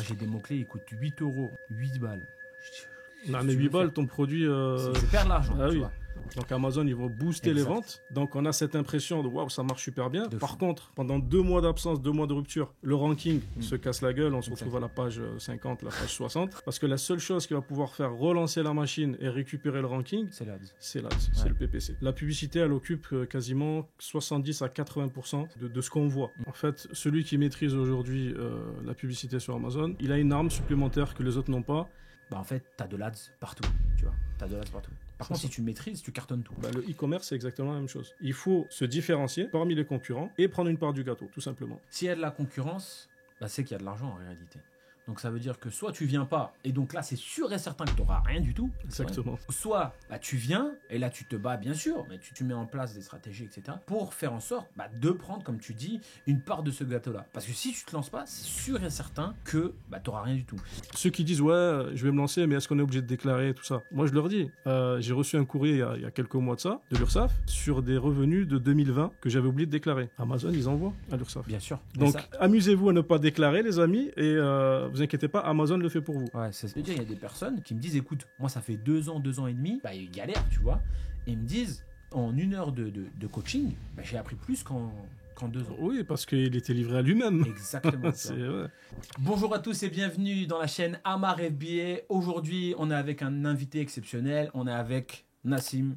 j'ai des mots-clés, ils coûtent 8 euros, 8 balles. Non, mais 8 balles, ton produit. Je perds de l'argent, Ah tu oui. vois. Donc Amazon, ils vont booster les Exact. ventes. Donc on a cette impression de waouh, ça marche super bien. De Par fou. contre, pendant 2 mois d'absence, 2 mois de rupture, le ranking se casse la gueule. On se retrouve Exact. à la page 50, la page 60. Parce que la seule chose qui va pouvoir faire relancer la machine et récupérer le ranking, C'est là. c'est l'ADS, c'est le PPC. La publicité, elle occupe quasiment 70 à 80% de ce qu'on voit. En fait, celui qui maîtrise aujourd'hui la publicité sur Amazon, il a une arme supplémentaire que les autres n'ont pas. Bah en fait, t'as de l'ADS partout, tu vois. T'as de l'ADS partout. Par C'est contre, ça. si tu maîtrises, tu cartonnes tout. Bah, le e-commerce, c'est exactement la même chose. Il faut se différencier parmi les concurrents et prendre une part du gâteau, tout simplement. S'il y a de la concurrence, bah c'est qu'il y a de l'argent en réalité. Donc ça veut dire que soit tu viens pas, et donc là c'est sûr et certain que tu n'auras rien du tout. c'est vrai. Exactement. Soit bah, tu viens, et là tu te bats bien sûr, mais tu mets en place des stratégies, etc. pour faire en sorte bah, de prendre, comme tu dis, une part de ce gâteau-là. Parce que si tu te lances pas, c'est sûr et certain que bah, tu n'auras rien du tout. Ceux qui disent ouais, je vais me lancer, mais est-ce qu'on est obligé de déclarer tout ça? Moi, je leur dis, j'ai reçu un courrier il y a quelques mois de ça, de l'URSSAF, sur des revenus de 2020 que j'avais oublié de déclarer. Amazon, ils envoient à l'URSSAF. Bien sûr. Donc, Mais ça- amusez-vous à ne pas déclarer, les amis, et vous inquiétez pas, Amazon le fait pour vous. Ouais, c'est ce que je veux dire. Il y a des personnes qui me disent écoute, moi ça fait 2 ans, 2 ans et demi, bah, ils galèrent, tu vois. Et ils me disent en 1 heure de coaching, bah, j'ai appris plus qu'en 2 ans. Oui, parce qu'il était livré à lui-même. Exactement. tu C'est vois. vrai. Bonjour à tous et bienvenue dans la chaîne Amar FBA. Aujourd'hui, on est avec un invité exceptionnel. On est avec Nassim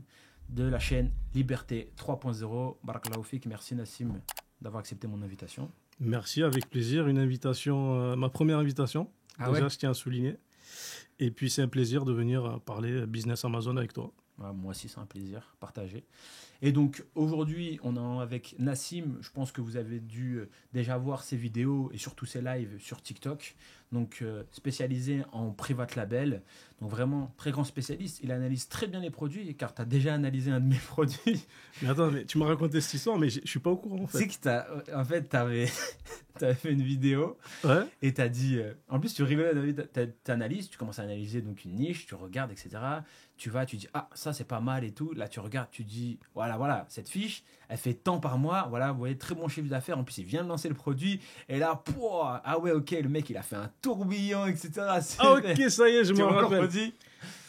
de la chaîne Liberté 3.0. Barakallahu fik. Merci Nassim d'avoir accepté mon invitation. Merci, avec plaisir. Une invitation, ma première invitation. Ah Déjà, ouais je tiens à souligner. Et puis, c'est un plaisir de venir parler business Amazon avec toi. Ouais, moi aussi, c'est un plaisir partagé. Et donc aujourd'hui, on est avec Nassim. Je pense que vous avez dû déjà voir ses vidéos et surtout ses lives sur TikTok. Donc spécialisé en private label. Donc vraiment très grand spécialiste. Il analyse très bien les produits car tu as déjà analysé un de mes produits. Mais attends, mais tu m'as raconté cette histoire, mais je suis pas au courant en Tu sais fait. que en fait, t'avais fait une vidéo Ouais. et t'as dit. En plus, tu rigolais, David. T'analyses, tu commences à analyser donc une niche, tu regardes, etc. Tu dis ah ça c'est pas mal et tout. Là tu regardes, tu dis voilà cette fiche, elle fait tant par mois. Voilà, vous voyez très bon chiffre d'affaires. En plus, il vient de lancer le produit et là pouah, ah ouais ok le mec il a fait un tourbillon etc. Ah ok, ça y est, je Tu me vois le rappelle. produit?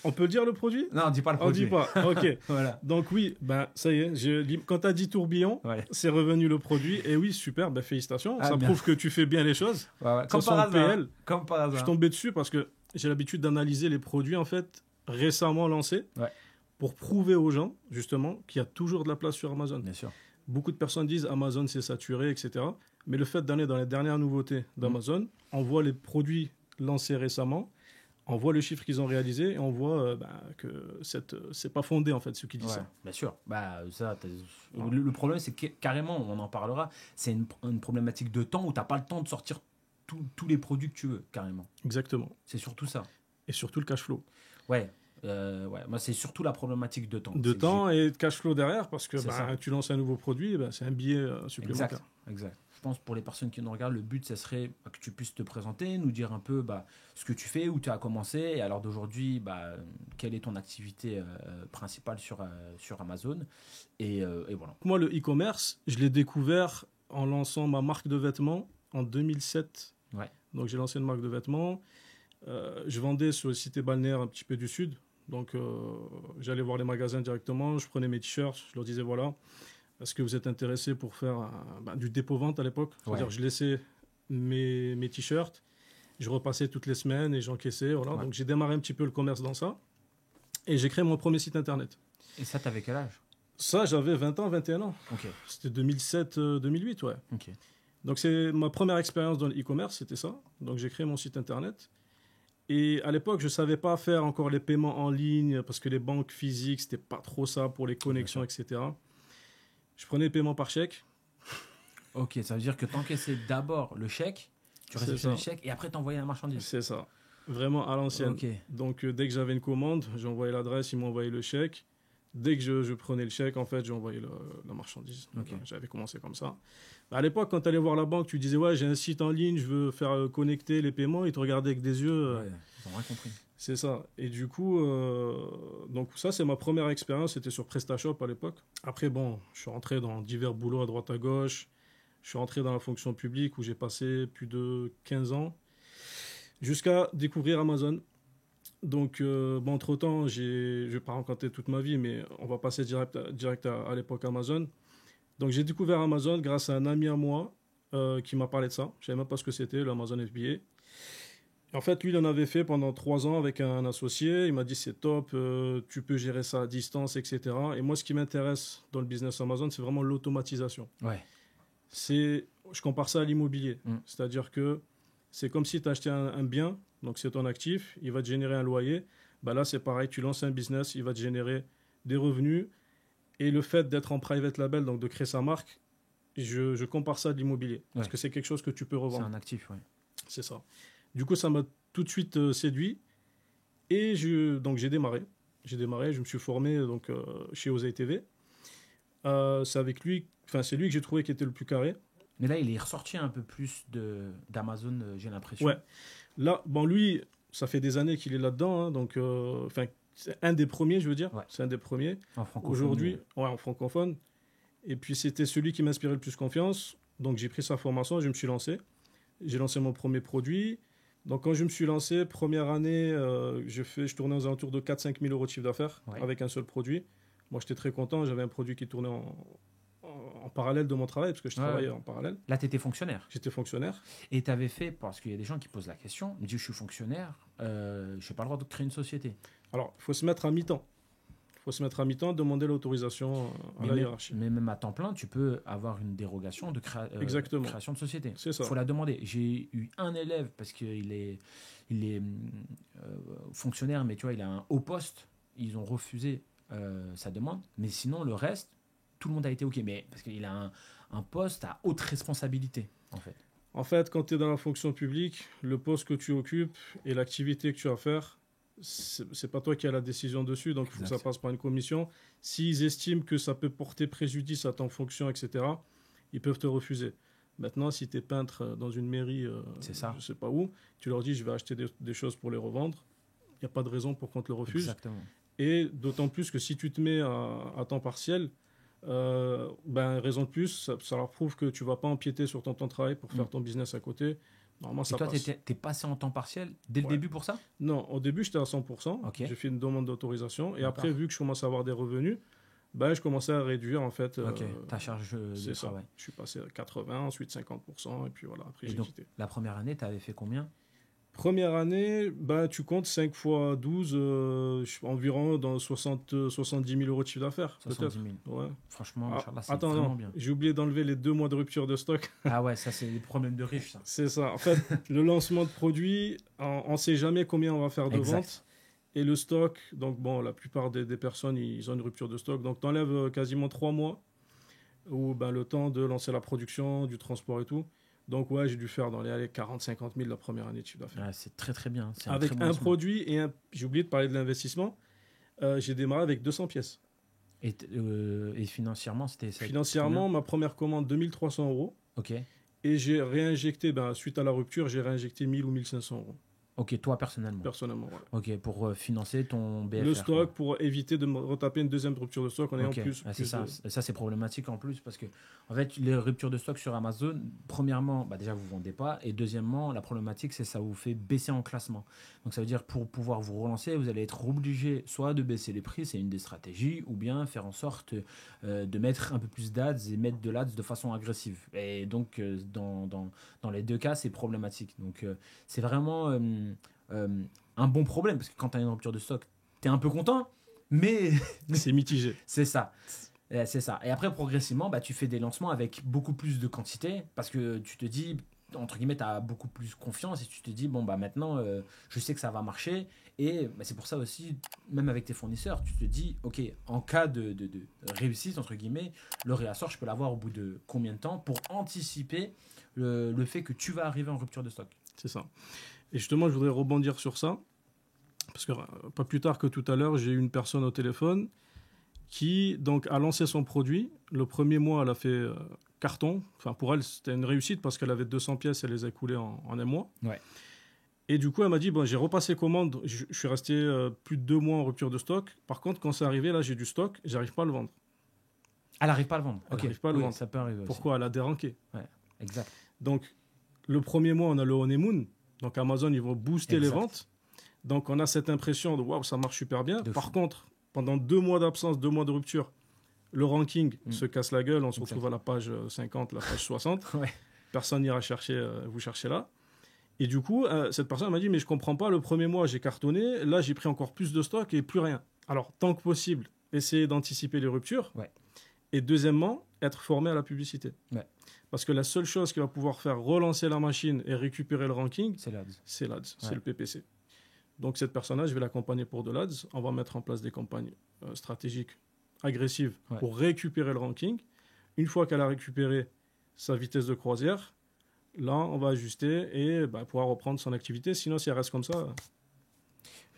On peut dire le produit? Non, dis pas le On produit. dit pas. Ok. Voilà. Donc oui, ben ça y est. Quand tu as dit tourbillon, Ouais. c'est revenu le produit. Et oui, super, ben félicitations. Ah, ça bien. prouve que tu fais bien les choses. Ouais. Ça Comme sent par le hasard. PL. Comme par Je suis hasard. tombé dessus parce que j'ai l'habitude d'analyser les produits en fait récemment lancés Ouais. pour prouver aux gens justement qu'il y a toujours de la place sur Amazon. Bien sûr. Beaucoup de personnes disent Amazon c'est saturé, etc. Mais le fait d'aller dans les dernières nouveautés d'Amazon, on voit les produits lancés récemment, on voit le chiffre qu'ils ont réalisé et on voit que c'est pas fondé en fait ceux qui disent Ouais, ça. bien sûr. Bah, ça, le problème, c'est que carrément, on en parlera, c'est une problématique de temps où tu n'as pas le temps de sortir tous les produits que tu veux, carrément. Exactement. C'est surtout ça. Et surtout le cash flow. Ouais, moi, c'est surtout la problématique de temps. De C'est que temps et de cash flow derrière parce que C'est ça. tu lances un nouveau produit, c'est un billet supplémentaire. Exact. Je pense pour les personnes qui nous regardent, le but, ça serait que tu puisses te présenter, nous dire un peu ce que tu fais, où tu as commencé, et alors d'aujourd'hui, quelle est ton activité principale sur Amazon. Et voilà. Moi, le e-commerce, je l'ai découvert en lançant ma marque de vêtements en 2007. Ouais. Donc, j'ai lancé une marque de vêtements. Je vendais sur les cités balnéaires un petit peu du sud. Donc, j'allais voir les magasins directement. Je prenais mes t-shirts. Je leur disais, voilà, est-ce que vous êtes intéressés pour faire du dépôt-vente à l'époque? C'est-à-dire Ouais. je laissais mes t-shirts. Je repassais toutes les semaines et j'encaissais. Voilà. Ouais. Donc, j'ai démarré un petit peu le commerce dans ça. Et j'ai créé mon premier site internet. Et ça, t'avais quel âge? Ça, j'avais 20 ans, 21 ans. Ok. C'était 2007-2008, ouais. Ok. Donc, c'est ma première expérience dans le e-commerce, c'était ça. Donc, j'ai créé mon site internet. Et à l'époque, je ne savais pas faire encore les paiements en ligne parce que les banques physiques, c'était pas trop ça pour les connexions, etc. Je prenais les paiements par chèque. Ok, ça veut dire que tu encaissais d'abord le chèque, tu C'est réceptionnais le ça. chèque et après tu envoyais la marchandise. C'est ça. Vraiment à l'ancienne. Ok. Donc, dès que j'avais une commande, j'envoyais l'adresse, ils m'envoyaient le chèque. Dès que je prenais le chèque, en fait, j'envoyais la marchandise. Donc, Ok. j'avais commencé comme ça. À l'époque, quand tu allais voir la banque, tu disais, ouais, j'ai un site en ligne, je veux faire connecter les paiements. Ils te regardaient avec des yeux. Ouais, ils ont rien compris. C'est ça. Et du coup, donc ça, c'est ma première expérience. C'était sur PrestaShop à l'époque. Après, bon, je suis rentré dans divers boulots à droite à gauche. Je suis rentré dans la fonction publique où j'ai passé plus de 15 ans. Jusqu'à découvrir Amazon. Donc, entre-temps, je ne vais pas raconter toute ma vie, mais on va passer direct à l'époque Amazon. Donc, j'ai découvert Amazon grâce à un ami à moi qui m'a parlé de ça. Je ne savais même pas ce que c'était, l'Amazon FBA. En fait, lui, il en avait fait pendant 3 ans avec un associé. Il m'a dit, c'est top, tu peux gérer ça à distance, etc. Et moi, ce qui m'intéresse dans le business Amazon, c'est vraiment l'automatisation. Ouais. Je compare ça à l'immobilier. C'est-à-dire que c'est comme si tu achetais un bien, donc c'est ton actif, il va te générer un loyer. Bah là, c'est pareil, tu lances un business, il va te générer des revenus. Et le fait d'être en private label, donc de créer sa marque, je compare ça à l'immobilier. Parce que c'est quelque chose que tu peux revendre. C'est un actif, oui. C'est ça. Du coup, ça m'a tout de suite séduit. Et donc j'ai démarré. Je me suis formé donc, chez Oseille TV. C'est lui que j'ai trouvé qui était le plus carré. Mais là, il est ressorti un peu plus d'Amazon, j'ai l'impression. Ouais. Là, lui, ça fait des années qu'il est là-dedans. Hein, donc, c'est un des premiers, je veux dire. Ouais. C'est un des premiers. En francophone. Aujourd'hui, en francophone. Et puis, c'était celui qui m'inspirait le plus confiance. Donc, j'ai pris sa formation et je me suis lancé. J'ai lancé mon premier produit. Donc, quand je me suis lancé, première année, je tournais aux alentours de 4-5 000 euros de chiffre d'affaires avec un seul produit. Moi, j'étais très content. J'avais un produit qui tournait en parallèle de mon travail, parce que je travaillais en parallèle. Là, tu étais fonctionnaire. J'étais fonctionnaire. Et tu avais fait, parce qu'il y a des gens qui posent la question, ils me disent, je suis fonctionnaire, je n'ai pas le droit de créer une société. Alors, il faut se mettre à mi-temps. Demander l'autorisation à la hiérarchie. Mais même à temps plein, tu peux avoir une dérogation de création de société. C'est ça. Il faut la demander. J'ai eu un élève, parce qu'il est, fonctionnaire, mais tu vois, il a un haut poste. Ils ont refusé sa demande. Mais sinon, le reste, tout le monde a été OK. Mais parce qu'il a un poste à haute responsabilité, en fait. En fait, quand tu es dans la fonction publique, le poste que tu occupes et l'activité que tu as à faire, c'est pas toi qui as la décision dessus, donc il faut que ça passe par une commission. S'ils estiment que ça peut porter préjudice à ton fonction, etc., ils peuvent te refuser. Maintenant, si tu es peintre dans une mairie, je sais pas où, tu leur dis je vais acheter des choses pour les revendre, il n'y a pas de raison pour qu'on te le refuse. Exactement. Et d'autant plus que si tu te mets à temps partiel, raison de plus, ça leur prouve que tu vas pas empiéter sur ton temps de travail pour faire ton business à côté. Normalement, ça passe. Et toi, t'es passé en temps partiel dès le début pour ça ? Non, au début, j'étais à 100%. Okay. J'ai fait une demande d'autorisation. Et après, vu que je commençais à avoir des revenus, je commençais à réduire, en fait, ta charge de travail. Je suis passé à 80, ensuite 50%, et puis voilà, après j'ai quitté. La première année, tu avais fait combien ? Première année, tu comptes 5 fois 12, environ dans 70 000 euros de chiffre d'affaires. 70 000. Ouais. Franchement, c'est vraiment bien. J'ai oublié d'enlever les 2 mois de rupture de stock. Ah ouais, ça c'est les problèmes de riches. Ça. C'est ça. En fait, le lancement de produit, on ne sait jamais combien on va faire de ventes. Et le stock, donc la plupart des personnes, ils ont une rupture de stock. Donc tu enlèves quasiment 3 mois, ou le temps de lancer la production, du transport et tout. Donc, j'ai dû faire dans les 40-50 000 la première année de chiffre d'affaires. Ah, c'est très, très bien. Avec un produit et j'ai oublié de parler de l'investissement. J'ai démarré avec 200 pièces. Et financièrement, c'était ça? Financièrement, ma première commande, 2300 euros. OK. Et j'ai réinjecté, suite à la rupture, j'ai réinjecté 1000 ou 1500 euros. OK, toi personnellement. Personnellement, ouais. OK, pour financer ton BFR. Le stock, pour éviter de me retaper une deuxième rupture de stock en ayant plus. C'est ça. Ça, c'est problématique en plus parce que, en fait, les ruptures de stock sur Amazon, premièrement, déjà, vous ne vendez pas. Et deuxièmement, la problématique, c'est que ça vous fait baisser en classement. Donc, ça veut dire pour pouvoir vous relancer, vous allez être obligé soit de baisser les prix, c'est une des stratégies, ou bien faire en sorte de mettre un peu plus d'ads et mettre de l'ads de façon agressive. Et donc, dans les deux cas, c'est problématique. Donc, c'est vraiment un bon problème parce que quand tu as une rupture de stock, tu es un peu content, mais c'est mitigé. C'est ça. C'est ça. Et après, progressivement, tu fais des lancements avec beaucoup plus de quantité parce que tu te dis, entre guillemets, tu as beaucoup plus confiance et tu te dis, maintenant, je sais que ça va marcher. Et c'est pour ça aussi, même avec tes fournisseurs, tu te dis, OK, en cas de réussite, entre guillemets, le réassort, je peux l'avoir au bout de combien de temps pour anticiper le fait que tu vas arriver en rupture de stock. C'est ça. Et justement, je voudrais rebondir sur ça, parce que pas plus tard que tout à l'heure, j'ai eu une personne au téléphone qui donc, a lancé son produit. Le premier mois, elle a fait carton. Enfin, pour elle, c'était une réussite parce qu'elle avait 200 pièces, elle les a écoulées en un mois. Ouais. Et du coup, elle m'a dit, j'ai repassé commande, je suis resté plus de 2 mois en rupture de stock. Par contre, quand c'est arrivé, là, j'ai du stock, j'arrive pas à le vendre. Elle n'arrive pas à le vendre. Elle n'arrive pas à le vendre. Ça peut arriver. Pourquoi ? Elle a déranqué. Ouais, exact. Donc, le premier mois, on a le honeymoon. Donc Amazon, ils vont booster les Exact. ventes. Donc on a cette impression de waouh, ça marche super bien. De Par fou. contre, pendant 2 mois d'absence, 2 mois de rupture, le ranking se casse la gueule. On se Exact. retrouve à la page 50, la page 60. Ouais. Personne n'ira chercher, vous chercher là. Et du coup, cette personne m'a dit, mais je comprends pas, le premier mois, j'ai cartonné. Là, j'ai pris encore plus de stock et plus rien. Alors, tant que possible, essayez d'anticiper les ruptures. Ouais. Et deuxièmement, être formé à la publicité. Ouais. Parce que la seule chose qui va pouvoir faire relancer la machine et récupérer le ranking, C'est l'ADS. c'est l'ADS, c'est Ouais. le PPC. Donc cette personne-là, je vais l'accompagner pour de l'ADS. On va mettre en place des campagnes stratégiques agressives Ouais. pour récupérer le ranking. Une fois qu'elle a récupéré sa vitesse de croisière, là, on va ajuster et pouvoir reprendre son activité. Sinon, si elle reste comme ça...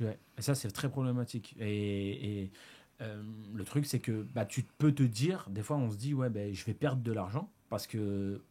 Ouais. Et ça, c'est très problématique. Et le truc, c'est que tu peux te dire, des fois, on se dit, ouais, je vais perdre de l'argent parce que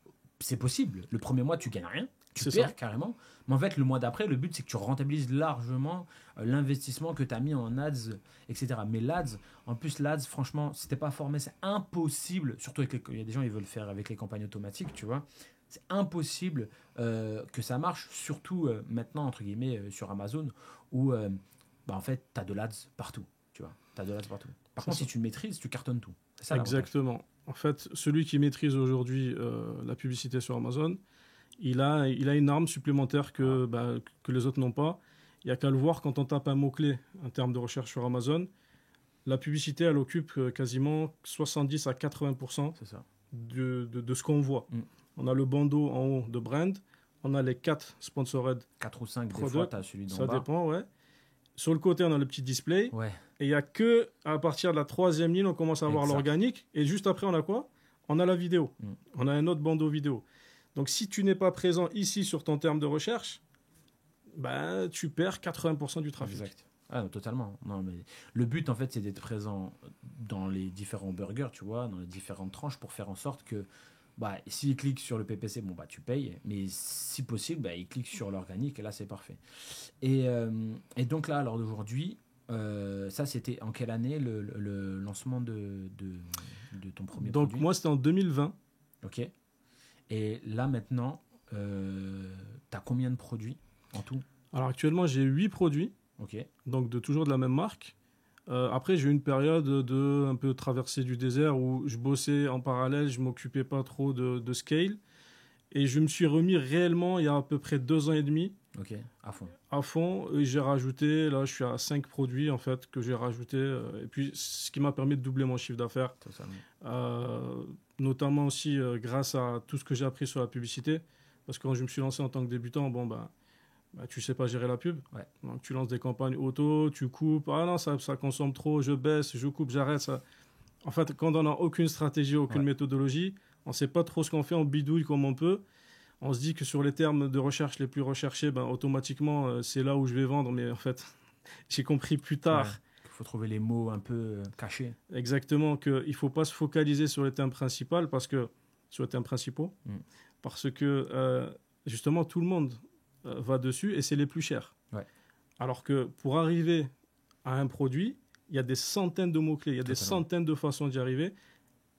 c'est possible. Le premier mois, tu gagnes rien. Tu C'est perds ça. carrément. Mais en fait, le mois d'après, le but, c'est que tu rentabilises largement l'investissement que tu as mis en ads, etc. Mais l'ADS, en plus, l'ADS, franchement, si t'es pas formé, c'est impossible. Surtout avec il y a des gens qui veulent faire avec les campagnes automatiques, tu vois. C'est impossible que ça marche, surtout maintenant, entre guillemets, sur Amazon, où en fait, tu as de l'ADS partout. Tu vois, tu as de l'ADS partout. Par C'est contre, ça. si tu le maîtrises, tu cartonnes tout. C'est ça l'avantage. Exactement. En fait, celui qui maîtrise aujourd'hui la publicité sur Amazon, il a une arme supplémentaire que les autres n'ont pas. Il n'y a qu'à le voir quand on tape un mot-clé en termes de recherche sur Amazon. La publicité, elle occupe quasiment 70 à 80% C'est ça. de ce qu'on voit. Mm. On a le bandeau en haut de brand, on a les 4 sponsored, 4 ou 5, des Product, fois, tu as celui d'en ça bas. dépend, ouais. Sur le côté, on a le petit display. Ouais, Et il n'y a que à partir de la 3e ligne, on commence à avoir Exact. l'organique. Et juste après, on a quoi? On a la vidéo. Mm. On a un autre bandeau vidéo. Donc, si tu n'es pas présent ici sur ton terme de recherche, tu perds 80% du trafic. exact. Ah, non, totalement. Non, mais le but, en fait, c'est d'être présent dans les différents burgers, tu vois, dans les différentes tranches pour faire en sorte que s'ils cliquent sur le PPC, tu payes. Mais si possible, ils cliquent sur l'organique et là, c'est parfait. Et donc là, alors d'aujourd'hui, ça, c'était en quelle année le lancement de ton premier Donc, produit? moi, c'était en 2020. Ok. Et là, maintenant, tu as combien de produits en tout? Alors, actuellement, j'ai 8 produits, Ok. donc toujours de la même marque. Après, j'ai eu une période de un peu traversée du désert où je bossais en parallèle, je m'occupais pas trop de scale. Et je me suis remis réellement il y a à peu près 2 ans et demi Ok, à fond. à fond. Et j'ai rajouté, là, je suis à 5 produits en fait que j'ai rajouté. Et puis, ce qui m'a permis de doubler mon chiffre d'affaires. Totalement. Notamment aussi grâce à tout ce que j'ai appris sur la publicité. Parce que quand je me suis lancé en tant que débutant, tu sais pas gérer la pub. Ouais. Donc tu lances des campagnes auto, tu coupes. Ah non, ça consomme trop, je baisse, je coupe, j'arrête. Ça. En fait, quand on n'a aucune stratégie, aucune méthodologie, on ne sait pas trop ce qu'on fait, on bidouille comme on peut. On se dit que sur les termes de recherche les plus recherchés, automatiquement, c'est là où je vais vendre. Mais en fait, j'ai compris plus tard. Ouais. Il faut trouver les mots un peu cachés. Exactement, qu'il ne faut pas se focaliser sur les thèmes principaux sur les thèmes principaux, parce que justement tout le monde va dessus et c'est les plus chers. Ouais. Alors que pour arriver à un produit, il y a des centaines de mots-clés, il y a des centaines de façons d'y arriver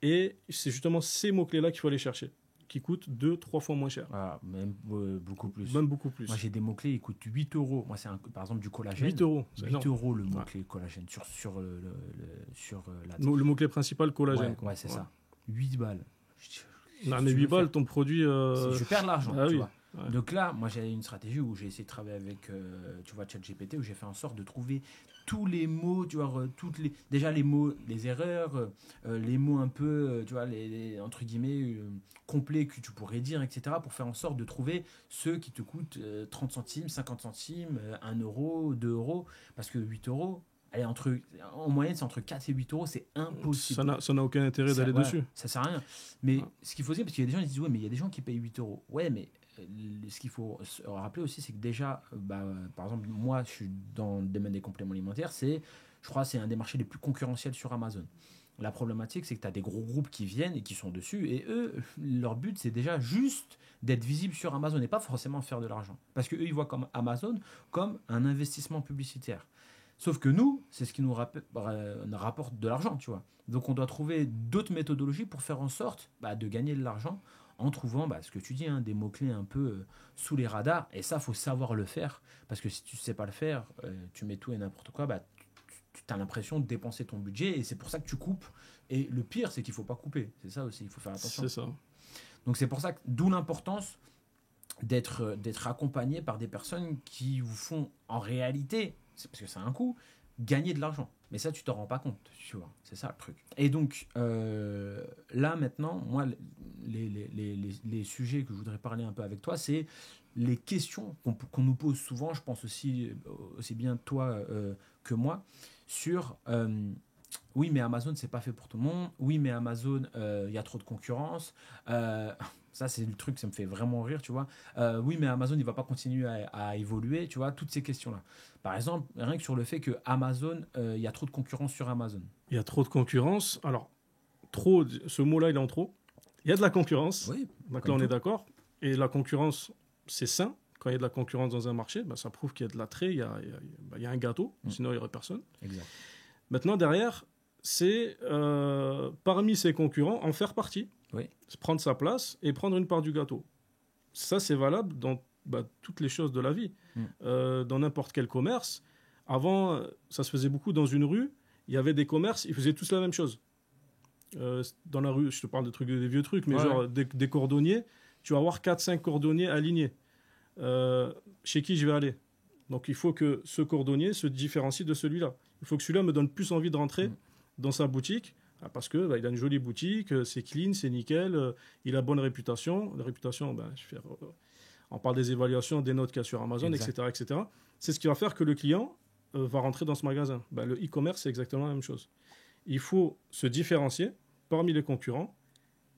et c'est justement ces mots-clés-là qu'il faut aller chercher, qui coûtent 2-3 fois moins cher. Ah, même beaucoup plus. Même beaucoup plus. Moi, j'ai des mots-clés, ils coûtent 8 euros. Moi, c'est par exemple du collagène. 8 euros. 8 euros le mot-clé collagène sur la... Le mot-clé principal, collagène. Ouais, c'est ça. 8 balles. Non, mais 8 balles, ton produit... Je perds de l'argent, tu vois. Ouais. Donc là, moi, j'ai une stratégie où j'ai essayé de travailler avec, ChatGPT, où j'ai fait en sorte de trouver tous les mots, tu vois, déjà les mots, les erreurs, les mots un peu, tu vois, les entre guillemets, complets que tu pourrais dire, etc., pour faire en sorte de trouver ceux qui te coûtent 30 centimes, 50 centimes, 1 euro, 2 euros, parce que 8 euros, allez, en moyenne, c'est entre 4 et 8 euros, c'est impossible. Ça n'a aucun intérêt d'aller dessus. Ça sert à rien. Mais ce qu'il faut dire, parce qu'il y a des gens qui disent, ouais, mais il y a des gens qui payent 8 euros. Ouais, mais ce qu'il faut se rappeler aussi, c'est que déjà, par exemple, moi, je suis dans le domaine des compléments alimentaires, je crois que c'est un des marchés les plus concurrentiels sur Amazon. La problématique, c'est que tu as des gros groupes qui viennent et qui sont dessus, et eux, leur but, c'est déjà juste d'être visible sur Amazon et pas forcément faire de l'argent. Parce qu'eux, ils voient comme Amazon comme un investissement publicitaire. Sauf que nous, c'est ce qui nous rapporte de l'argent, tu vois. Donc on doit trouver d'autres méthodologies pour faire en sorte de gagner de l'argent en trouvant ce que tu dis, hein, des mots-clés un peu sous les radars. Et ça, il faut savoir le faire. Parce que si tu ne sais pas le faire, tu mets tout et n'importe quoi, tu as l'impression de dépenser ton budget et c'est pour ça que tu coupes. Et le pire, c'est qu'il ne faut pas couper. C'est ça aussi, il faut faire attention. C'est ça. Donc c'est pour ça que, d'où l'importance d'être accompagné par des personnes qui vous font en réalité, c'est parce que c'est un coût, gagner de l'argent. Mais ça, tu t'en rends pas compte, tu vois. C'est ça le truc. Et donc, là, maintenant, moi, les sujets que je voudrais parler un peu avec toi, c'est les questions qu'on nous pose souvent, je pense aussi bien toi que moi, sur oui, mais Amazon, c'est pas fait pour tout le monde. Oui, mais Amazon, y a trop de concurrence. Ça, c'est le truc, ça me fait vraiment rire, tu vois. Oui, mais Amazon, il va pas continuer à évoluer, tu vois, toutes ces questions-là. Par exemple, rien que sur le fait que Amazon, il y a trop de concurrence sur Amazon. Il y a trop de concurrence. Alors, trop, ce mot-là, il est en trop. Il y a de la concurrence. Oui, donc là, on est d'accord. Et la concurrence, c'est sain. Quand il y a de la concurrence dans un marché, ça prouve qu'il y a de l'attrait, il y a un gâteau, sinon il n'y aurait personne. Exact. Maintenant, derrière, c'est parmi ses concurrents, en faire partie, prendre sa place et prendre une part du gâteau. Ça, c'est valable dans toutes les choses de la vie. Dans n'importe quel commerce. Avant, ça se faisait beaucoup dans une rue. Il y avait des commerces, ils faisaient tous la même chose. Dans la rue, je te parle des vieux trucs, mais genre des cordonniers, tu vas avoir 4-5 cordonniers alignés. Chez qui je vais aller? Donc il faut que ce cordonnier se différencie de celui-là. Il faut que celui-là me donne plus envie de rentrer dans sa boutique parce que il a une jolie boutique, c'est clean, c'est nickel, il a bonne réputation. La réputation, on parle des évaluations, des notes qu'il y a sur Amazon, etc., etc. C'est ce qui va faire que le client va rentrer dans ce magasin. Le e-commerce, c'est exactement la même chose. Il faut se différencier parmi les concurrents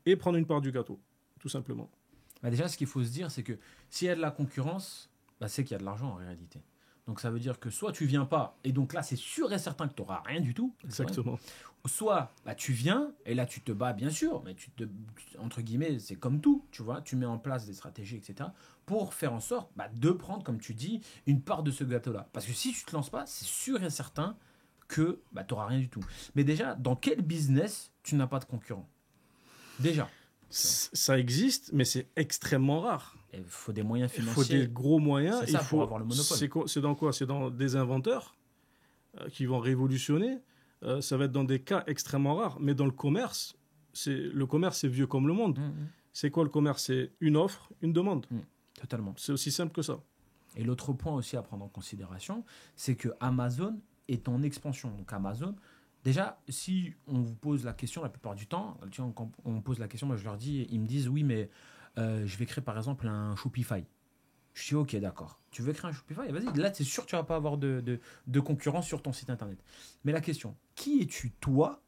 et prendre une part du gâteau, tout simplement. Déjà, ce qu'il faut se dire, c'est que s'il y a de la concurrence, c'est qu'il y a de l'argent en réalité. Donc ça veut dire que soit tu viens pas, et donc là c'est sûr et certain que tu n'auras rien du tout. Exactement. Soit tu viens, et là tu te bats bien sûr, mais entre guillemets, c'est comme tout, tu vois, tu mets en place des stratégies, etc. pour faire en sorte de prendre, comme tu dis, une part de ce gâteau-là. Parce que si tu ne te lances pas, c'est sûr et certain que tu n'auras rien du tout. Mais déjà, dans quel business tu n'as pas de concurrent? Déjà. Ça existe, mais c'est extrêmement rare. Il faut des moyens financiers. Il faut des gros moyens. C'est ça, pour avoir le monopole. C'est dans quoi? C'est dans des inventeurs qui vont révolutionner. Ça va être dans des cas extrêmement rares. Mais dans le commerce, c'est vieux comme le monde. C'est quoi le commerce? C'est une offre, une demande. Totalement. C'est aussi simple que ça. Et l'autre point aussi à prendre en considération, c'est que Amazon est en expansion. Donc Amazon, déjà, si on vous pose la question la plupart du temps, quand on me pose la question, moi je leur dis, ils me disent oui, mais je vais créer par exemple un Shopify. Je dis ok, d'accord. Tu veux créer un Shopify? Vas-y, là, c'est sûr que tu ne vas pas avoir de concurrence sur ton site internet. Mais la question, qui es-tu toi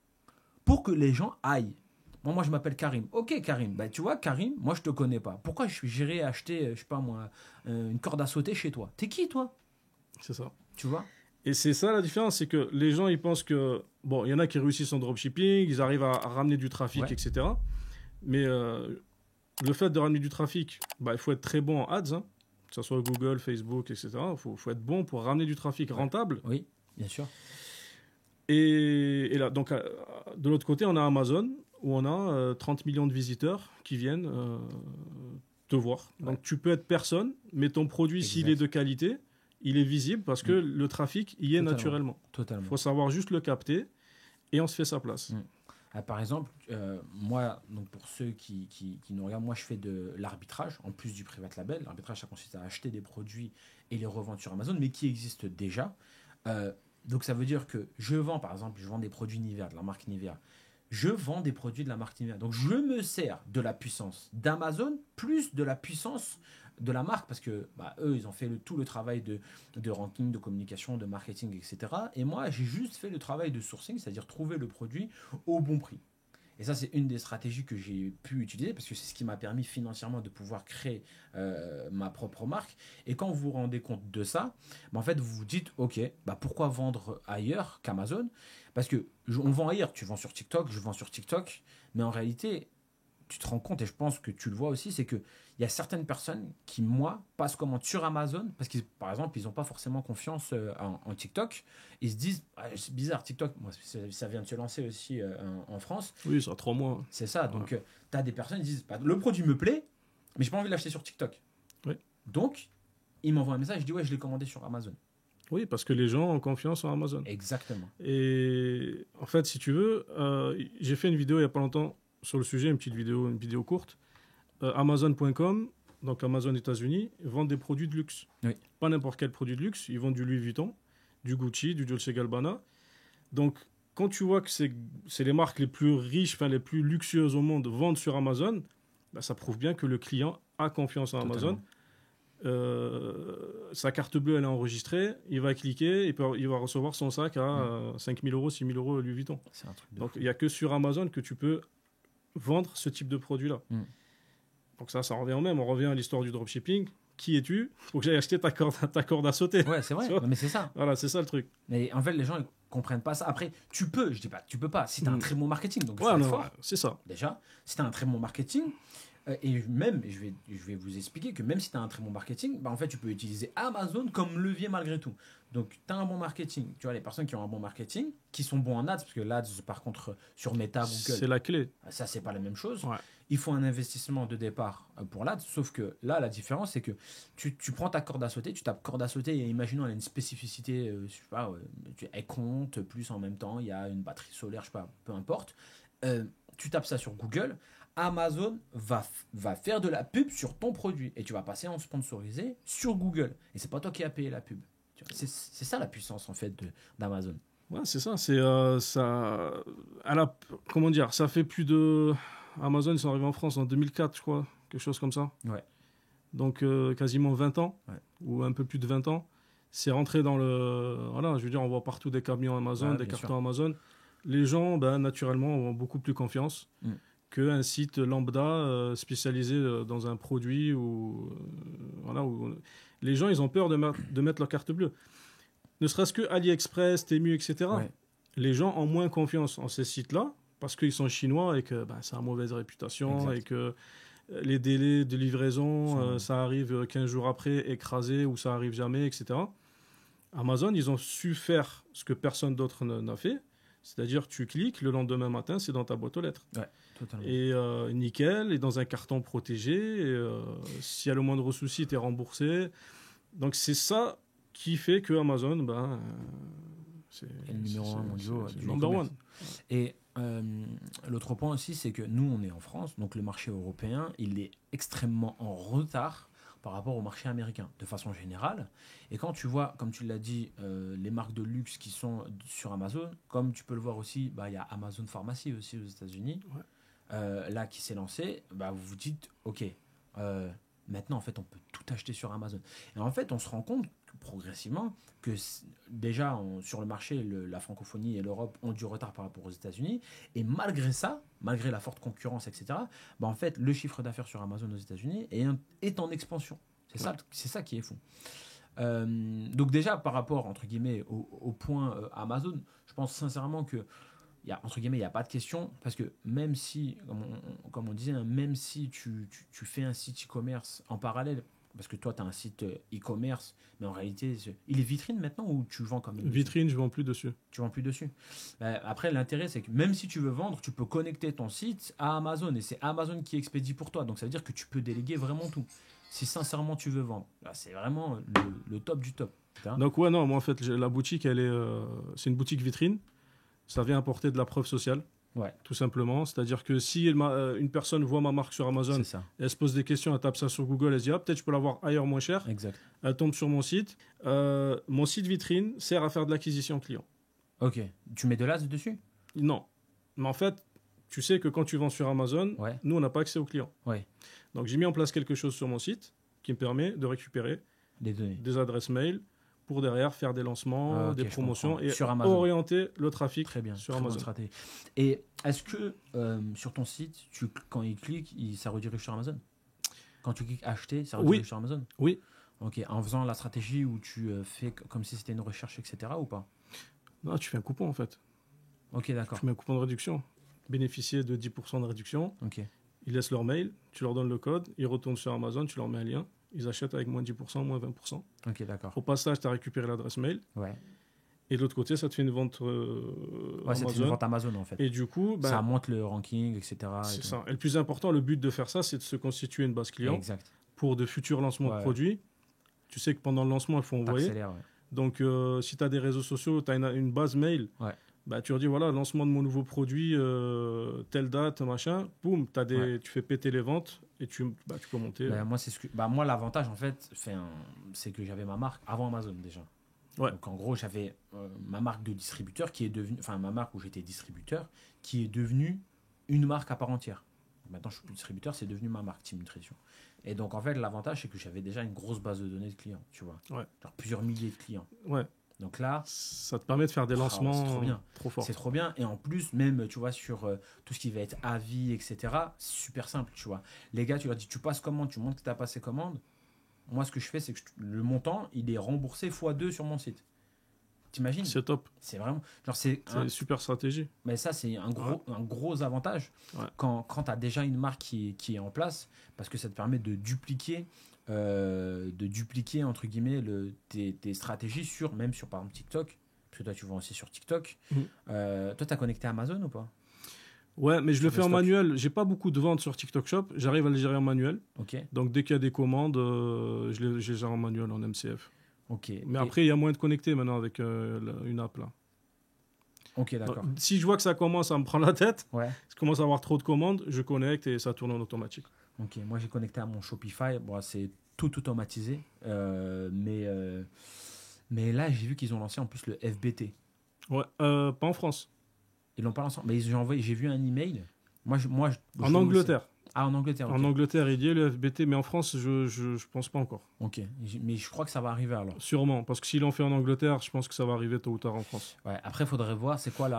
pour que les gens aillent? Moi, je m'appelle Karim. Ok, Karim. Tu vois, Karim, moi, je ne te connais pas. Pourquoi j'irais acheter, je sais pas moi, une corde à sauter chez toi? T'es qui, toi? C'est ça. Tu vois? Et c'est ça la différence, c'est que les gens, ils pensent que... Bon, il y en a qui réussissent en dropshipping, ils arrivent à ramener du trafic, etc. Mais le fait de ramener du trafic, il faut être très bon en ads, hein, que ce soit Google, Facebook, etc. Il faut être bon pour ramener du trafic rentable. Oui, bien sûr. Et là, donc, de l'autre côté, on a Amazon, où on a 30 millions de visiteurs qui viennent te voir. Donc, tu peux être personne, mais ton produit, s'il est de qualité, il est visible parce que le trafic y est naturellement. Totalement. Il faut savoir juste le capter et on se fait sa place. Par exemple, moi, donc pour ceux qui nous regardent, moi je fais de l'arbitrage en plus du private label. L'arbitrage, ça consiste à acheter des produits et les revendre sur Amazon, mais qui existent déjà. Donc ça veut dire que je vends, par exemple, je vends des produits Nivea, de la marque Nivea. Je vends des produits de la marque Nivea. Donc je me sers de la puissance d'Amazon plus de la puissance de la marque, parce que eux, ils ont fait tout le travail de ranking, de communication, de marketing, etc. Et moi, j'ai juste fait le travail de sourcing, c'est-à-dire trouver le produit au bon prix. Et ça, c'est une des stratégies que j'ai pu utiliser, parce que c'est ce qui m'a permis financièrement de pouvoir créer ma propre marque. Et quand vous vous rendez compte de ça, en fait, vous vous dites, ok, pourquoi vendre ailleurs qu'Amazon? Parce que on vend ailleurs, tu vends sur TikTok, je vends sur TikTok, mais en réalité... tu te rends compte, et je pense que tu le vois aussi, c'est qu'il y a certaines personnes qui, moi, passent commande sur Amazon parce qu'ils, par exemple, ils n'ont pas forcément confiance en TikTok. Ils se disent, ah, c'est bizarre, TikTok, moi, ça vient de se lancer aussi en France. Oui, ça a 3 mois. C'est ça. Donc, tu as des personnes qui disent, bah, le produit me plaît, mais j'ai pas envie de l'acheter sur TikTok. Oui. Donc, ils m'envoient un message, je dis, ouais, je l'ai commandé sur Amazon. Oui, parce que les gens ont confiance en Amazon. Exactement. Et en fait, si tu veux, j'ai fait une vidéo il n'y a pas longtemps sur le sujet, une vidéo courte. Amazon.com, donc Amazon États-Unis, vendent des produits de luxe. Oui. Pas n'importe quel produit de luxe. Ils vendent du Louis Vuitton, du Gucci, du Dolce Gabbana. Donc, quand tu vois que c'est les marques les plus riches, enfin les plus luxueuses au monde vendent sur Amazon, bah, ça prouve bien que le client a confiance en Amazon. Sa carte bleue elle est enregistrée, il va cliquer, il va recevoir son sac à 5 000 euros, 6 000 euros Louis Vuitton. C'est un truc de Donc fou. il n'y a que sur Amazon que tu peux vendre ce type de produit-là. Donc ça revient au même, on revient à l'histoire du dropshipping. Qui es-tu pour que j'aille acheter ta corde à sauter? Ouais, c'est vrai, mais c'est ça. Voilà, c'est ça le truc. Mais en fait, les gens ils comprennent pas ça. Après, tu peux, je dis pas, tu peux pas, si tu as un très bon marketing. Donc, Ouais, non, fort, c'est ça. déjà, si tu as un très bon marketing, et même, je vais vous expliquer que même si tu as un très bon marketing, bah, en fait, tu peux utiliser Amazon comme levier malgré tout. Donc, tu as un bon marketing. Tu vois, les personnes qui ont un bon marketing, qui sont bons en ads, parce que l'ADS, par contre, sur Meta, Google, C'est la clé. ça, c'est pas la même chose. Ouais. Il faut un investissement de départ pour l'ADS, sauf que là, la différence, c'est que tu prends ta corde à sauter, tu tapes corde à sauter, et imaginons, elle a une spécificité, je sais pas, elle compte, plus en même temps, il y a une batterie solaire, je sais pas, peu importe. Tu tapes ça sur Google, Amazon va faire de la pub sur ton produit, et tu vas passer en sponsorisé sur Google. Et c'est pas toi qui as payé la pub. C'est ça la puissance, en fait, d'Amazon. Ouais, c'est ça. C'est ça. Comment dire? Ça fait plus de. Amazon, ils sont arrivés en France en 2004, je crois, quelque chose comme ça. Ouais. Donc quasiment 20 ans, Ouais. ou un peu plus de 20 ans. C'est rentré dans le. Voilà, je veux dire, on voit partout des camions Amazon, Ouais, des bien cartons sûr. Amazon. Les gens, ben, naturellement, ont beaucoup plus confiance qu'un site lambda spécialisé dans un produit où, voilà, où les gens, ils ont peur de mettre leur carte bleue. Ne serait-ce que AliExpress, Temu, etc. Ouais. Les gens ont moins confiance en ces sites-là parce qu'ils sont chinois et que ça a mauvaise réputation. Exact. Et que les délais de livraison, Sont- ça arrive 15 jours après, écrasé, ou ça arrive jamais, etc. Amazon, ils ont su faire ce que personne d'autre n'a fait. C'est-à-dire, tu cliques, le lendemain matin, c'est dans ta boîte aux lettres. Ouais, totalement. Et nickel, et dans un carton protégé. S'il y a le moindre souci, tu es remboursé. Donc, c'est ça qui fait que Amazon, c'est le numéro 1 mondial c'est du number e-commerce. one. Et l'autre point aussi, c'est que nous, on est en France, donc le marché européen, il est extrêmement en retard par rapport au marché américain, de façon générale. Et quand tu vois, comme tu l'as dit, les marques de luxe qui sont sur Amazon, comme tu peux le voir aussi, il y a Amazon Pharmacy aussi aux États-Unis, là qui s'est lancé, vous vous dites, ok, maintenant en fait on peut tout acheter sur Amazon. Et en fait on se rend compte progressivement que déjà sur le marché, la francophonie et l'Europe ont du retard par rapport aux États-Unis, et malgré ça, malgré la forte concurrence, etc., en fait le chiffre d'affaires sur Amazon aux États-Unis est en expansion. C'est ça qui est fou. Donc déjà par rapport entre guillemets au point Amazon, je pense sincèrement que entre guillemets, il n'y a pas de question, parce que même si, comme on disait, même si tu fais un site e-commerce en parallèle, parce que toi, tu as un site e-commerce, mais en réalité, il est vitrine maintenant ou tu vends quand même dessus? Vitrine, je ne vends plus dessus. Tu vends plus dessus. Après, l'intérêt, c'est que même si tu veux vendre, tu peux connecter ton site à Amazon, et c'est Amazon qui expédie pour toi. Donc, ça veut dire que tu peux déléguer vraiment tout. Si sincèrement tu veux vendre, là, c'est vraiment le top du top. Donc, ouais, non, moi, en fait, la boutique, c'est une boutique vitrine. Ça vient apporter de la preuve sociale, tout simplement. C'est-à-dire que si une personne voit ma marque sur Amazon, elle se pose des questions, elle tape ça sur Google, elle se dit peut-être je peux l'avoir ailleurs moins cher. Exact. Elle tombe sur mon site. Mon site vitrine sert à faire de l'acquisition client. Ok. Tu mets de l'AS dessus? Non. Mais en fait, tu sais que quand tu vends sur Amazon, nous, on n'a pas accès aux clients. Donc, j'ai mis en place quelque chose sur mon site qui me permet de récupérer des adresses mail pour derrière faire des lancements, des promotions et orienter le trafic très bien, sur Amazon. Et est-ce que sur ton site, quand il clique, ça redirige sur Amazon? Quand tu cliques acheter, ça redirige sur Amazon? Oui. Ok, en faisant la stratégie où tu fais comme si c'était une recherche, etc. ou pas? Non, tu fais un coupon en fait. Ok, d'accord. Tu mets un coupon de réduction. Bénéficier de 10% de réduction. Ok. ils laissent leur mail, tu leur donnes le code, ils retournent sur Amazon, tu leur mets un lien, ils achètent avec moins 10%, moins 20%. Ok, d'accord. Au passage, tu as récupéré l'adresse mail. Ouais. Et de l'autre côté, ça te fait une vente Ouais, c'est une Amazon. vente Amazon en fait. Et du coup, Ça monte le ranking, etc. c'est et tout. ça. Et le plus important, le but de faire ça, c'est de se constituer une base client Exact. pour de futurs lancements de Ouais. produits. Tu sais que pendant le lancement, il faut envoyer. T'accélères, ouais. Donc, si tu as des réseaux sociaux, tu as une base mail, Ouais. bah, tu leur dis voilà, lancement de mon nouveau produit, telle date, machin, boum, tu fais péter les ventes et tu peux monter. Moi, l'avantage en fait, c'est que j'avais ma marque avant Amazon déjà. Ouais. Donc en gros, j'avais ma marque de distributeur qui est devenue, enfin ma marque où j'étais distributeur, qui est devenue une marque à part entière. Maintenant, je suis plus distributeur, c'est devenu ma marque Team Nutrition. Et donc en fait, l'avantage c'est que j'avais déjà une grosse base de données de clients, tu vois. Ouais. Genre plusieurs milliers de clients. Ouais. Donc là, ça te permet de faire des lancements c'est trop bien. trop forts. C'est trop bien. Et en plus, même, tu vois, sur tout ce qui va être avis, etc., c'est super simple, tu vois. Les gars, tu leur dis, tu passes commande, tu montres que tu as passé commande. Moi, ce que je fais, c'est que le montant, il est remboursé x2 sur mon site. T'imagines ? C'est top. C'est vraiment... Genre, c'est une super stratégie. Mais ça, c'est un gros avantage quand tu as déjà une marque qui est en place, parce que ça te permet de dupliquer entre guillemets tes stratégies même sur par exemple TikTok, parce que toi tu vends aussi sur TikTok. Toi tu as connecté Amazon ou pas ? Ouais, mais je le fais en manuel. J'ai pas beaucoup de ventes sur TikTok Shop, j'arrive à les gérer en manuel. Okay. Donc dès qu'il y a des commandes, je les gère en manuel, en MCF. Okay. Mais après il y a moyen de connecter maintenant avec une app là. Ok, d'accord. Donc, si je vois que ça commence à me prendre la tête, je commence à avoir trop de commandes, je connecte et ça tourne en automatique. Ok, moi j'ai connecté à mon Shopify. Bon, c'est tout automatisé, mais là j'ai vu qu'ils ont lancé en plus le FBT. Ouais, pas en France. Ils l'ont pas lancé, mais j'ai vu un email. En Angleterre. Ah, en Angleterre. Okay. En Angleterre, il y a le FBT, mais en France, je pense pas encore. Ok, mais je crois que ça va arriver alors. Sûrement, parce que s'ils l'ont fait en Angleterre, je pense que ça va arriver tôt ou tard en France. Ouais, après, il faudrait voir c'est quoi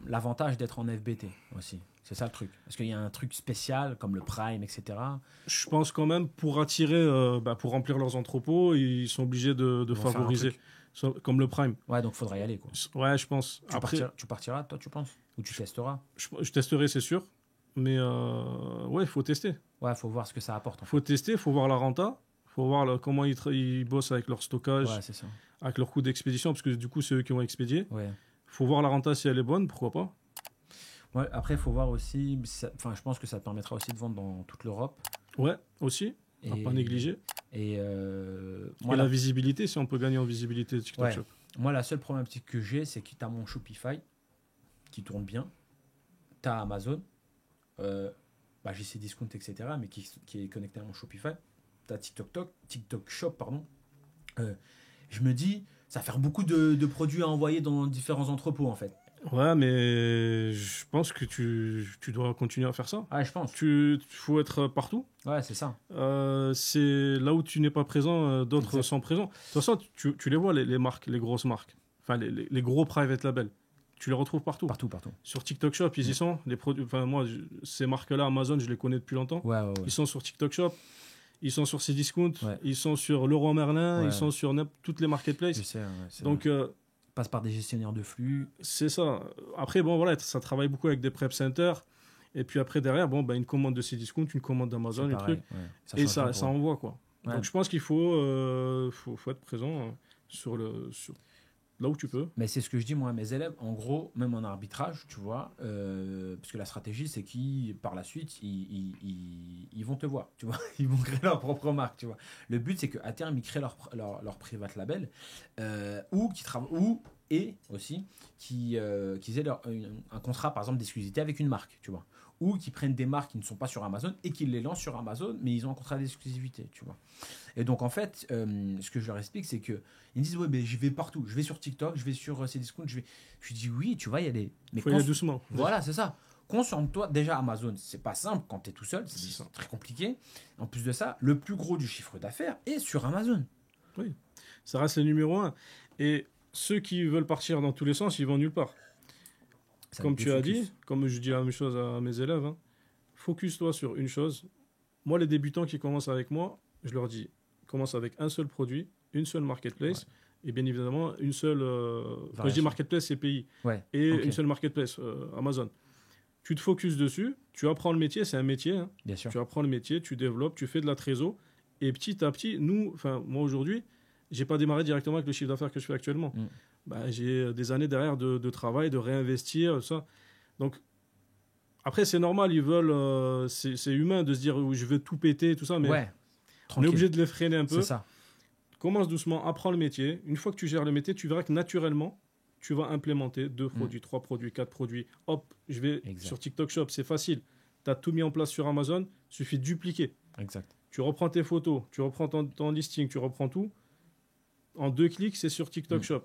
l'avantage d'être en FBT aussi. C'est ça le truc. Est-ce qu'il y a un truc spécial comme le Prime, etc. Je pense quand même pour attirer, pour remplir leurs entrepôts, ils sont obligés de favoriser, comme le Prime. Ouais, donc il faudra y aller, quoi. Ouais, je pense. Tu partiras, toi, tu penses ? Ou tu testeras ? Je testerai, c'est sûr. Mais ouais, il faut tester. Ouais, il faut voir ce que ça apporte. Il faut tester, il faut voir la renta, il faut voir comment ils bossent avec leur stockage, c'est ça. avec leur coût d'expédition, parce que du coup, c'est eux qui vont expédier. Ouais. Il faut voir la renta si elle est bonne, pourquoi pas. Ouais, après, il faut voir aussi, je pense que ça te permettra aussi de vendre dans toute l'Europe. Ouais, aussi, à pas négliger. Et la visibilité, si on peut gagner en visibilité de TikTok Shop. Moi, la seule problématique que j'ai, c'est que tu as mon Shopify qui tourne bien, tu as Amazon, j'ai Cdiscount, etc., mais qui est connecté à mon Shopify, tu as TikTok Shop, pardon. Je me dis, ça va faire beaucoup de produits à envoyer dans différents entrepôts, en fait. Ouais, mais je pense que tu dois continuer à faire ça. Ah, je pense. Il faut être partout. Ouais, c'est ça. C'est là où tu n'es pas présent, d'autres sont présents. De toute façon, tu les vois, les marques, les grosses marques. Enfin, les gros private labels. Tu les retrouves partout. Partout. Sur TikTok Shop, ils y sont. Les produits, moi, ces marques-là, Amazon, je les connais depuis longtemps. Ouais. Ils sont sur TikTok Shop. Ils sont sur Cdiscount. Ils sont sur Leroy Merlin. Ils sont sur toutes les marketplaces. Je sais, donc... passe par des gestionnaires de flux. C'est ça. Après, ça travaille beaucoup avec des prep centers. Et puis après, derrière, une commande de Cdiscount, une commande d'Amazon, un truc. Ouais. Et ça envoie, quoi. Ouais. Donc, je pense qu'il faut être présent là où tu peux. Mais c'est ce que je dis, moi, à mes élèves. En gros, même en arbitrage, tu vois, parce que la stratégie, c'est par la suite, ils vont te voir, tu vois. Ils vont créer leur propre marque, tu vois. Le but, c'est qu'à terme, ils créent leur private label et aussi qu'ils aient un contrat, par exemple, d'exclusivité avec une marque, tu vois. Ou qu'ils prennent des marques qui ne sont pas sur Amazon et qu'ils les lancent sur Amazon, mais ils ont un contrat d'exclusivité, tu vois. Et donc, en fait, ce que je leur explique, c'est qu'ils me disent, ouais, mais je vais partout. Je vais sur TikTok, je vais sur Cdiscount, je dis, oui, tu vas y aller. Mais faut y aller doucement. Voilà, c'est ça. Concentre-toi. Déjà, Amazon, c'est pas simple quand tu es tout seul, c'est très compliqué. En plus de ça, le plus gros du chiffre d'affaires est sur Amazon. Oui, ça reste le numéro 1. Et ceux qui veulent partir dans tous les sens, ils vont nulle part. Comme tu as dit, comme je dis la même chose à mes élèves, focus-toi sur une chose. Moi, les débutants qui commencent avec moi, je leur dis, commence avec un seul produit, une seule marketplace, et bien évidemment, une seule... quand je dis marketplace, c'est pays. Et une seule marketplace, Amazon. tu te focuses dessus, tu apprends le métier, c'est un métier. Hein. Bien sûr. Tu apprends le métier, tu développes, tu fais de la trésor. Et petit à petit, moi aujourd'hui, j'ai pas démarré directement avec le chiffre d'affaires que je fais actuellement. J'ai des années derrière de travail, de réinvestir, ça. Donc, après, c'est normal, ils veulent, c'est humain de se dire je vais tout péter, tout ça, mais on est obligé de les freiner un peu. C'est ça. Commence doucement, apprends le métier. Une fois que tu gères le métier, tu verras que naturellement, tu vas implémenter 2 produits, 3 produits, 4 produits. Hop, je vais sur TikTok Shop, c'est facile. Tu as tout mis en place sur Amazon, il suffit de dupliquer. Exact. Tu reprends tes photos, tu reprends ton listing, tu reprends tout. En 2 clics, c'est sur TikTok Shop.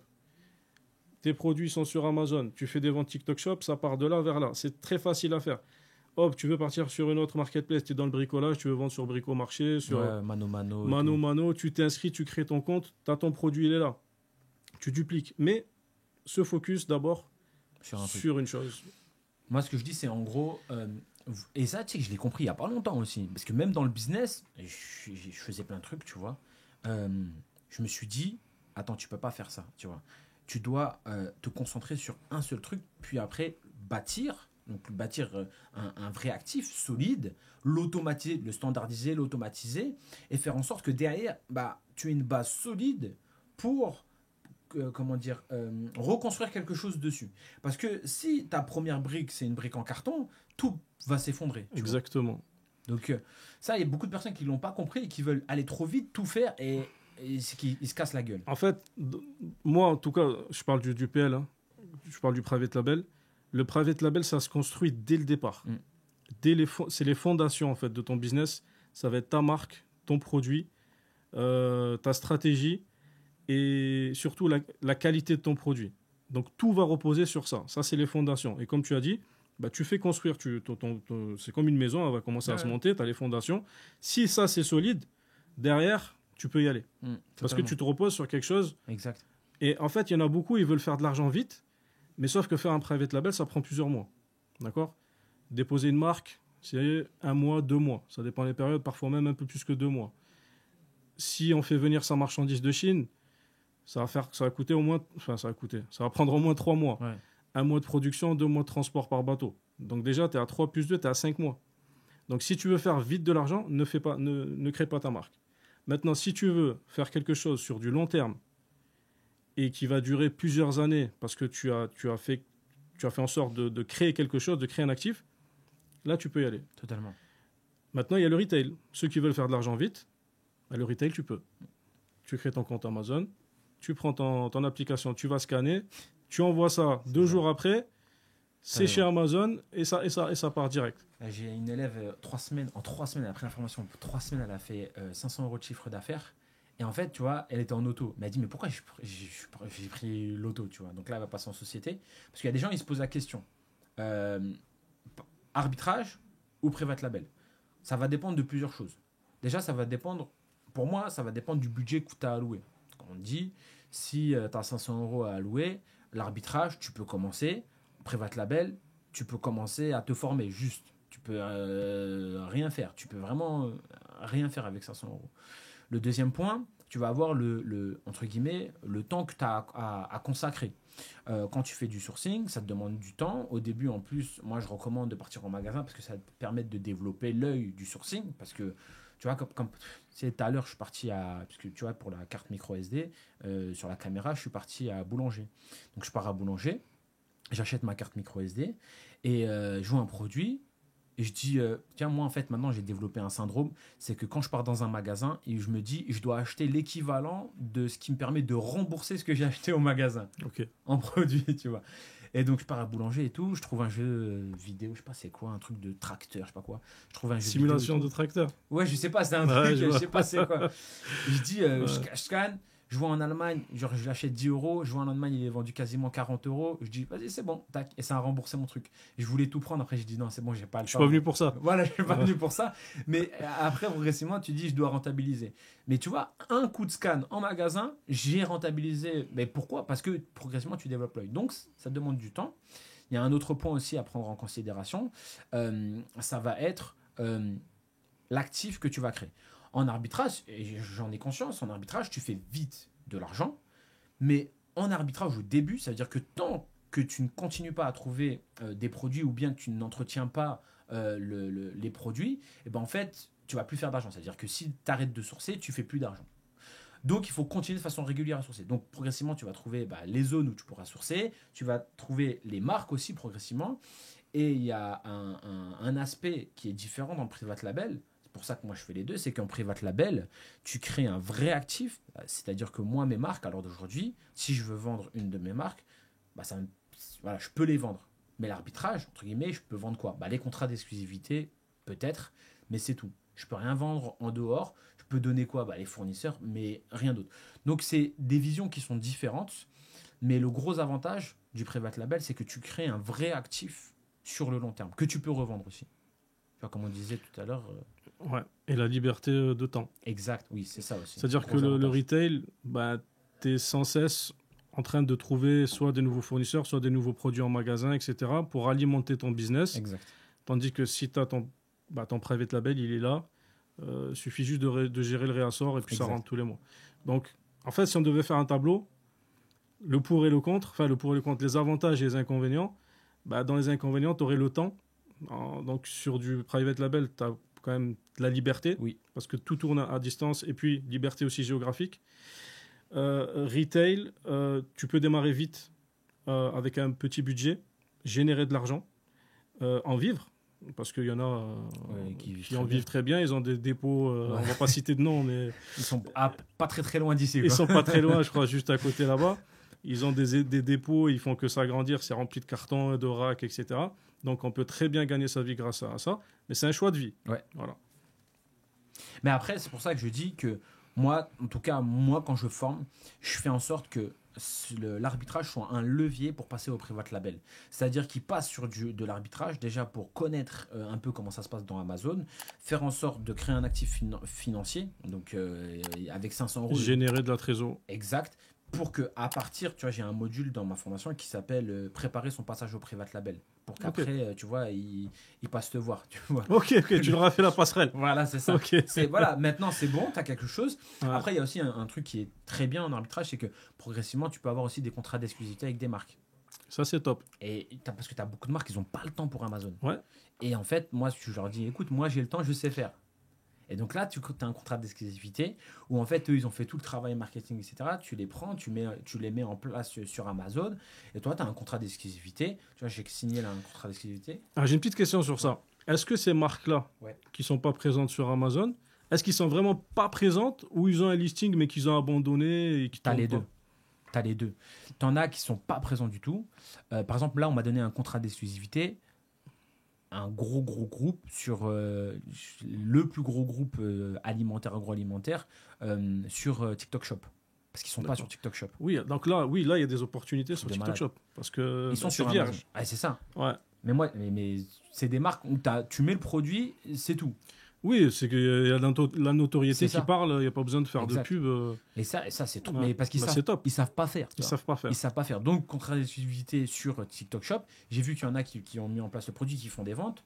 Tes produits sont sur Amazon. Tu fais des ventes TikTok Shop, ça part de là vers là. C'est très facile à faire. Hop, tu veux partir sur une autre marketplace, tu es dans le bricolage, tu veux vendre sur Bricomarché, sur Mano, tu t'inscris, tu crées ton compte, tu as ton produit, il est là. Tu dupliques. Mais se focus d'abord sur une chose. Moi, ce que je dis, c'est en gros... et ça, tu sais que je l'ai compris il n'y a pas longtemps aussi. Parce que même dans le business, je faisais plein de trucs, tu vois. Je me suis dit, attends, tu peux pas faire ça, tu vois. Tu dois te concentrer sur un seul truc, puis après bâtir un vrai actif solide, l'automatiser, le standardiser, l'automatiser, et faire en sorte que derrière, tu aies une base solide pour reconstruire quelque chose dessus. Parce que si ta première brique, c'est une brique en carton, tout va s'effondrer. Exactement. Donc ça, il y a beaucoup de personnes qui ne l'ont pas compris et qui veulent aller trop vite, tout faire, et ils se cassent la gueule. En fait, moi, en tout cas, je parle du PL, hein. Je parle du private label. Le private label, ça se construit dès le départ. C'est les fondations en fait, de ton business. Ça va être ta marque, ton produit, ta stratégie et surtout la qualité de ton produit. Donc, tout va reposer sur ça. Ça, c'est les fondations. Et comme tu as dit, tu fais construire. C'est comme une maison, elle va commencer à se monter. Tu as les fondations. Si ça, c'est solide, derrière, tu peux y aller. Parce que tu te reposes sur quelque chose. Exact. Et en fait, il y en a beaucoup, ils veulent faire de l'argent vite. Mais sauf que faire un private label, ça prend plusieurs mois. D'accord ? Déposer une marque, c'est 1 mois, 2 mois. Ça dépend des périodes, parfois même un peu plus que 2 mois. Si on fait venir sa marchandise de Chine, ça va coûter au moins... Enfin, ça va prendre au moins 3 mois. Ouais. 1 mois de production, 2 mois de transport par bateau. Donc déjà, tu es à 3 plus 2, tu es à 5 mois. Donc si tu veux faire vite de l'argent, ne crée pas ta marque. Maintenant, si tu veux faire quelque chose sur du long terme, et qui va durer plusieurs années parce que tu as fait en sorte de créer quelque chose, de créer un actif, là, tu peux y aller. Totalement. Maintenant, il y a le retail. Ceux qui veulent faire de l'argent vite, le retail, tu peux. Tu crées ton compte Amazon, tu prends ton application, tu vas scanner, tu envoies ça 2 jours après, c'est chez Amazon et ça part direct. J'ai une élève, 3 semaines, en 3 semaines, après l'information, 3 semaines, elle a fait 500 € de chiffre d'affaires. Et en fait, tu vois, elle était en auto. Elle m'a dit, mais pourquoi j'ai pris l'auto, tu vois. Donc là, elle va passer en société. Parce qu'il y a des gens, ils se posent la question. Arbitrage ou private label ? Ça va dépendre de plusieurs choses. Déjà, ça va dépendre, pour moi, ça va dépendre du budget que tu as alloué. Comme on dit, si tu as 500 € à allouer, l'arbitrage, tu peux commencer. Private label, tu peux commencer à te former, juste. Tu peux rien faire. Tu peux vraiment rien faire avec 500 €. Le deuxième point, tu vas avoir entre guillemets, le temps que tu as à consacrer. Quand tu fais du sourcing, ça te demande du temps. Au début, en plus, moi, je recommande de partir en magasin parce que ça va te permettre de développer l'œil du sourcing. Parce que, tu vois, comme tout à l'heure, je suis parti parce que, tu vois, pour la carte micro SD, sur la caméra, je suis parti à Boulanger. Donc, je pars à Boulanger, j'achète ma carte micro SD et je vois un produit. Et je dis, tiens, moi, en fait, maintenant, j'ai développé un syndrome. C'est que quand je pars dans un magasin, et je me dis, je dois acheter l'équivalent de ce qui me permet de rembourser ce que j'ai acheté au magasin. En produit, tu vois. Et donc, je pars à Boulanger et tout. Je trouve un jeu vidéo, je sais pas c'est quoi, un truc de tracteur, je sais pas quoi. Je trouve un jeu simulation de tracteur. Ouais, je sais pas, c'est un truc, je sais pas c'est quoi. Je dis, je scanne. Je vois en Allemagne, genre je l'achète 10 €. Je vois en Allemagne, il est vendu quasiment 40 €. Je dis, vas-y, c'est bon, tac. Et ça a remboursé mon truc. Je voulais tout prendre. Après, j'ai dit, non, c'est bon, j'ai pas le temps. Je suis pas venu pour ça. Voilà, je suis pas venu pour ça. Mais après, progressivement, tu dis, je dois rentabiliser. Mais tu vois, un coup de scan en magasin, j'ai rentabilisé. Mais pourquoi ? Parce que progressivement, tu développes l'œil. Donc, ça demande du temps. Il y a un autre point aussi à prendre en considération. Ça va être l'actif que tu vas créer. En arbitrage, et j'en ai conscience, en arbitrage, tu fais vite de l'argent, mais en arbitrage au début, ça veut dire que tant que tu ne continues pas à trouver des produits ou bien que tu n'entretiens pas les produits, et ben en fait, tu vas plus faire d'argent. C'est-à-dire que si tu arrêtes de sourcer, tu fais plus d'argent. Donc, il faut continuer de façon régulière à sourcer. Donc, progressivement, tu vas trouver les zones où tu pourras sourcer. Tu vas trouver les marques aussi progressivement. Et il y a un aspect qui est différent dans le private label. C'est pour ça que moi, je fais les deux. C'est qu'en private label, tu crées un vrai actif. C'est-à-dire que moi, mes marques, à l'heure d'aujourd'hui, si je veux vendre une de mes marques, voilà, je peux les vendre. Mais l'arbitrage, entre guillemets, je peux vendre quoi? Les contrats d'exclusivité, peut-être, mais c'est tout. Je peux rien vendre en dehors. Je peux donner quoi? Les fournisseurs, mais rien d'autre. Donc, c'est des visions qui sont différentes. Mais le gros avantage du private label, c'est que tu crées un vrai actif sur le long terme, que tu peux revendre aussi. Tu vois, comme on disait tout à l'heure. Ouais, et la liberté de temps. Exact, oui, c'est ça aussi. C'est-à-dire que le retail, tu es sans cesse en train de trouver soit des nouveaux fournisseurs, soit des nouveaux produits en magasin, etc., pour alimenter ton business. Exact. Tandis que si tu as ton private label, il est là. Suffit juste de gérer le réassort et puis Exact. ça rentre tous les mois. Donc, en fait, si on devait faire un tableau, le pour et le contre, les avantages et les inconvénients, dans les inconvénients, tu aurais le temps. Donc, sur du private label, tu as quand même de la liberté, oui, parce que tout tourne à distance, et puis liberté aussi géographique. Retail, tu peux démarrer vite avec un petit budget, générer de l'argent, en vivre. Parce qu'il y en a qui en vivent très bien. Ils ont des dépôts, on ne va pas citer de nom, mais... Ils sont pas très très loin d'ici. Ils ne sont pas très loin, je crois, juste à côté là-bas. Ils ont des dépôts, ils font que s'agrandir, c'est rempli de cartons, de racks, etc. Donc on peut très bien gagner sa vie grâce à ça. Mais c'est un choix de vie. Ouais. Voilà. Mais après, c'est pour ça que je dis que moi, en tout cas, moi, quand je forme, je fais en sorte que l'arbitrage soit un levier pour passer au private label. C'est-à-dire qu'il passe sur de l'arbitrage déjà pour connaître un peu comment ça se passe dans Amazon, faire en sorte de créer un actif financier, donc avec 500 euros. Générer de la trésor. Exact. Pour que, à partir, tu vois, j'ai un module dans ma formation qui s'appelle préparer son passage au private label. Pour qu'après, tu vois, il passe te voir. Tu vois. Ok, tu leur as fait la passerelle. Voilà, c'est ça. Okay. Voilà, maintenant c'est bon, tu as quelque chose. Ouais. Après, il y a aussi un truc qui est très bien en arbitrage, c'est que progressivement, tu peux avoir aussi des contrats d'exclusivité avec des marques. Ça, c'est top. Et parce que tu as beaucoup de marques, ils n'ont pas le temps pour Amazon. Ouais. Et en fait, moi, je leur dis, écoute, moi j'ai le temps, je sais faire. Et donc là, tu as un contrat d'exclusivité où en fait, eux, ils ont fait tout le travail marketing, etc. Tu les prends, tu les mets en place sur Amazon. Et toi, tu as un contrat d'exclusivité. Tu vois, j'ai signé là un contrat d'exclusivité. Alors, j'ai une petite question sur ça. Est-ce que ces marques-là, qui ne sont pas présentes sur Amazon, est-ce qu'ils sont vraiment pas présentes ou ils ont un listing mais qu'ils ont abandonné et qui T'as les deux. T'as les deux. T'en as qui sont pas présents du tout. Par exemple, là, on m'a donné un contrat d'exclusivité. Un gros groupe sur le plus gros groupe agroalimentaire sur TikTok Shop. Parce qu'ils sont pas sur TikTok Shop. Oui, donc là, il y a des opportunités sur TikTok Shop. Parce que ils sont sur vierge. Ah, c'est ça. Ouais. Mais c'est des marques où tu mets le produit, c'est tout. Oui, c'est qu'il y a la notoriété qui parle, il n'y a pas besoin de faire exact. de pub. Et ça c'est tout. Mais parce qu'ils savent pas faire. Ils savent pas faire. Donc, contrat d'exclusivité sur TikTok Shop, j'ai vu qu'il y en a qui ont mis en place le produit, qui font des ventes.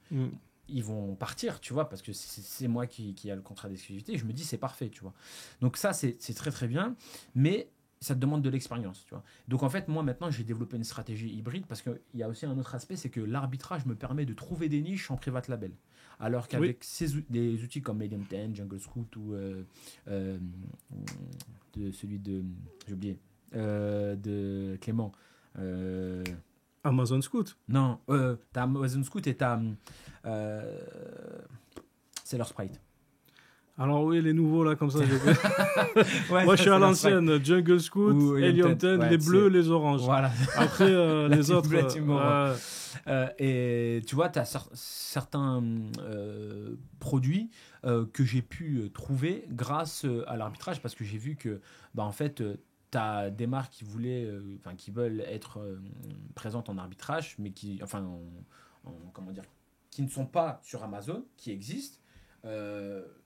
Ils vont partir, tu vois, parce que c'est moi qui a le contrat d'exclusivité. Je me dis, c'est parfait, tu vois. Donc ça, c'est très, très bien. Mais ça te demande de l'expérience, tu vois. Donc, en fait, moi, maintenant, j'ai développé une stratégie hybride parce qu'il y a aussi un autre aspect, c'est que l'arbitrage me permet de trouver des niches en private label. Alors qu'avec des outils comme Medium 10, Jungle Scout ou celui de... J'ai oublié. De Clément. Amazon Scout. Non, t'as Amazon Scout et t'as Seller Sprite. Alors oui, les nouveaux là, comme ça. Moi, je suis à l'ancienne. Jungle Scout, Helium 10, les bleus, les oranges. Voilà. Après, les autres. Et tu vois, tu as certains produits que j'ai pu trouver grâce à l'arbitrage parce que j'ai vu que, en fait, tu as des marques qui veulent être présentes en arbitrage, mais qui ne sont pas sur Amazon, qui existent.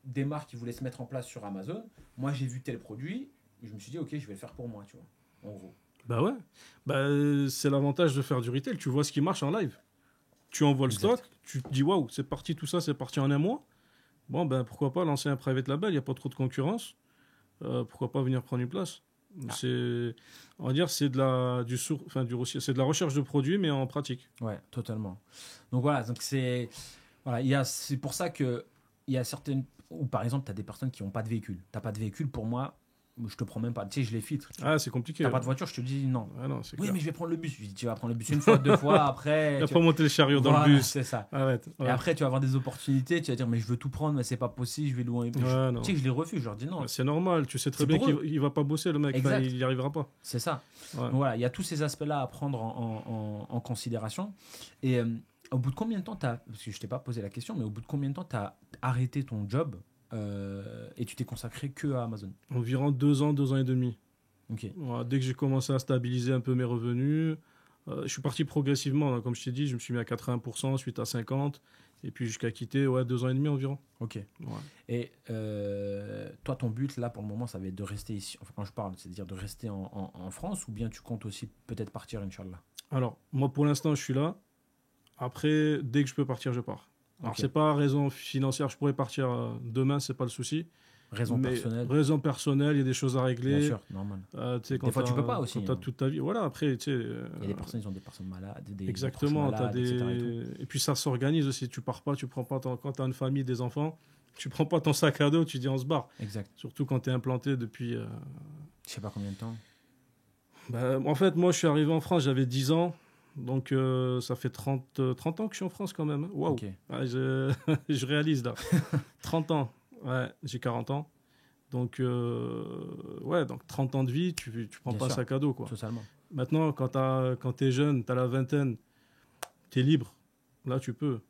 Des marques qui voulaient se mettre en place sur Amazon. Moi, j'ai vu tel produit, je me suis dit, ok, je vais le faire pour moi, tu vois, en gros. Bah ouais, c'est l'avantage de faire du retail. Tu vois ce qui marche en live. Tu envoies le stock, tu te dis, waouh, c'est parti, tout ça, c'est parti en un mois. Bon, pourquoi pas lancer un private label, il n'y a pas trop de concurrence. Pourquoi pas venir prendre une place. On va dire c'est de la c'est de la recherche de produits mais en pratique. Ouais, totalement. Donc voilà, c'est pour ça que il y a certaines ou par exemple, tu as des personnes qui n'ont pas de véhicule. Tu n'as pas de véhicule, pour moi, je te prends même pas. Tu sais, je les filtre. Ah, c'est compliqué. T'as pas de voiture, je te dis non. Ah non, oui, mais je vais prendre le bus. Je dis, tu vas prendre le bus une fois, 2 fois, après. Tu vas pas monter le chariot dans le bus. C'est ça. Arrête. Ouais. Et après, tu vas avoir des opportunités. Tu vas dire, mais je veux tout prendre, mais c'est pas possible. Je vais louer. Tu sais que je les refuse. Je leur dis non. C'est normal. Tu sais très bien qu'il va pas bosser, le mec. Enfin, il y arrivera pas. C'est ça. Ouais. Donc voilà, il y a tous ces aspects-là à prendre en considération. Et au bout de combien de temps parce que je t'ai pas posé la question, mais au bout de combien de temps tu as arrêté ton job et tu t'es consacré que à Amazon? Environ 2 ans, 2 ans et demi. Okay. Voilà, dès que j'ai commencé à stabiliser un peu mes revenus, je suis parti progressivement. Là, comme je t'ai dit, je me suis mis à 80%, ensuite à 50%, et puis jusqu'à quitter 2 ans et demi environ. Ok. Ouais. Et toi, ton but là pour le moment, ça va être de rester ici. Enfin, quand je parle, c'est-à-dire de rester en France, ou bien tu comptes aussi peut-être partir, Inch'Allah? Alors, moi pour l'instant, je suis là. Après, dès que je peux partir, je pars. Alors, c'est pas raison financière, je pourrais partir demain, c'est pas le souci. Raison personnelle, il y a des choses à régler. Bien sûr, normal. Des fois, tu peux pas aussi. Quand tu as toute ta vie. Voilà, après, tu sais. Il y a des personnes, ils ont des personnes malades. Exactement. Malades, etc. Et puis, ça s'organise aussi. Tu pars pas, tu prends pas quand tu as une famille, des enfants, tu prends pas ton sac à dos, tu dis on se barre. Exact. Surtout quand tu es implanté depuis. Je sais pas combien de temps. En fait, moi, je suis arrivé en France, j'avais 10 ans. Donc, ça fait 30 ans que je suis en France quand même. Waouh. Okay. Ouais, je réalise là. 30 ans. Ouais, j'ai 40 ans. Donc, donc 30 ans de vie, tu prends pas un sac à dos, quoi. Totalement. Maintenant, quand tu es jeune, tu as la vingtaine, tu es libre. Là, tu peux.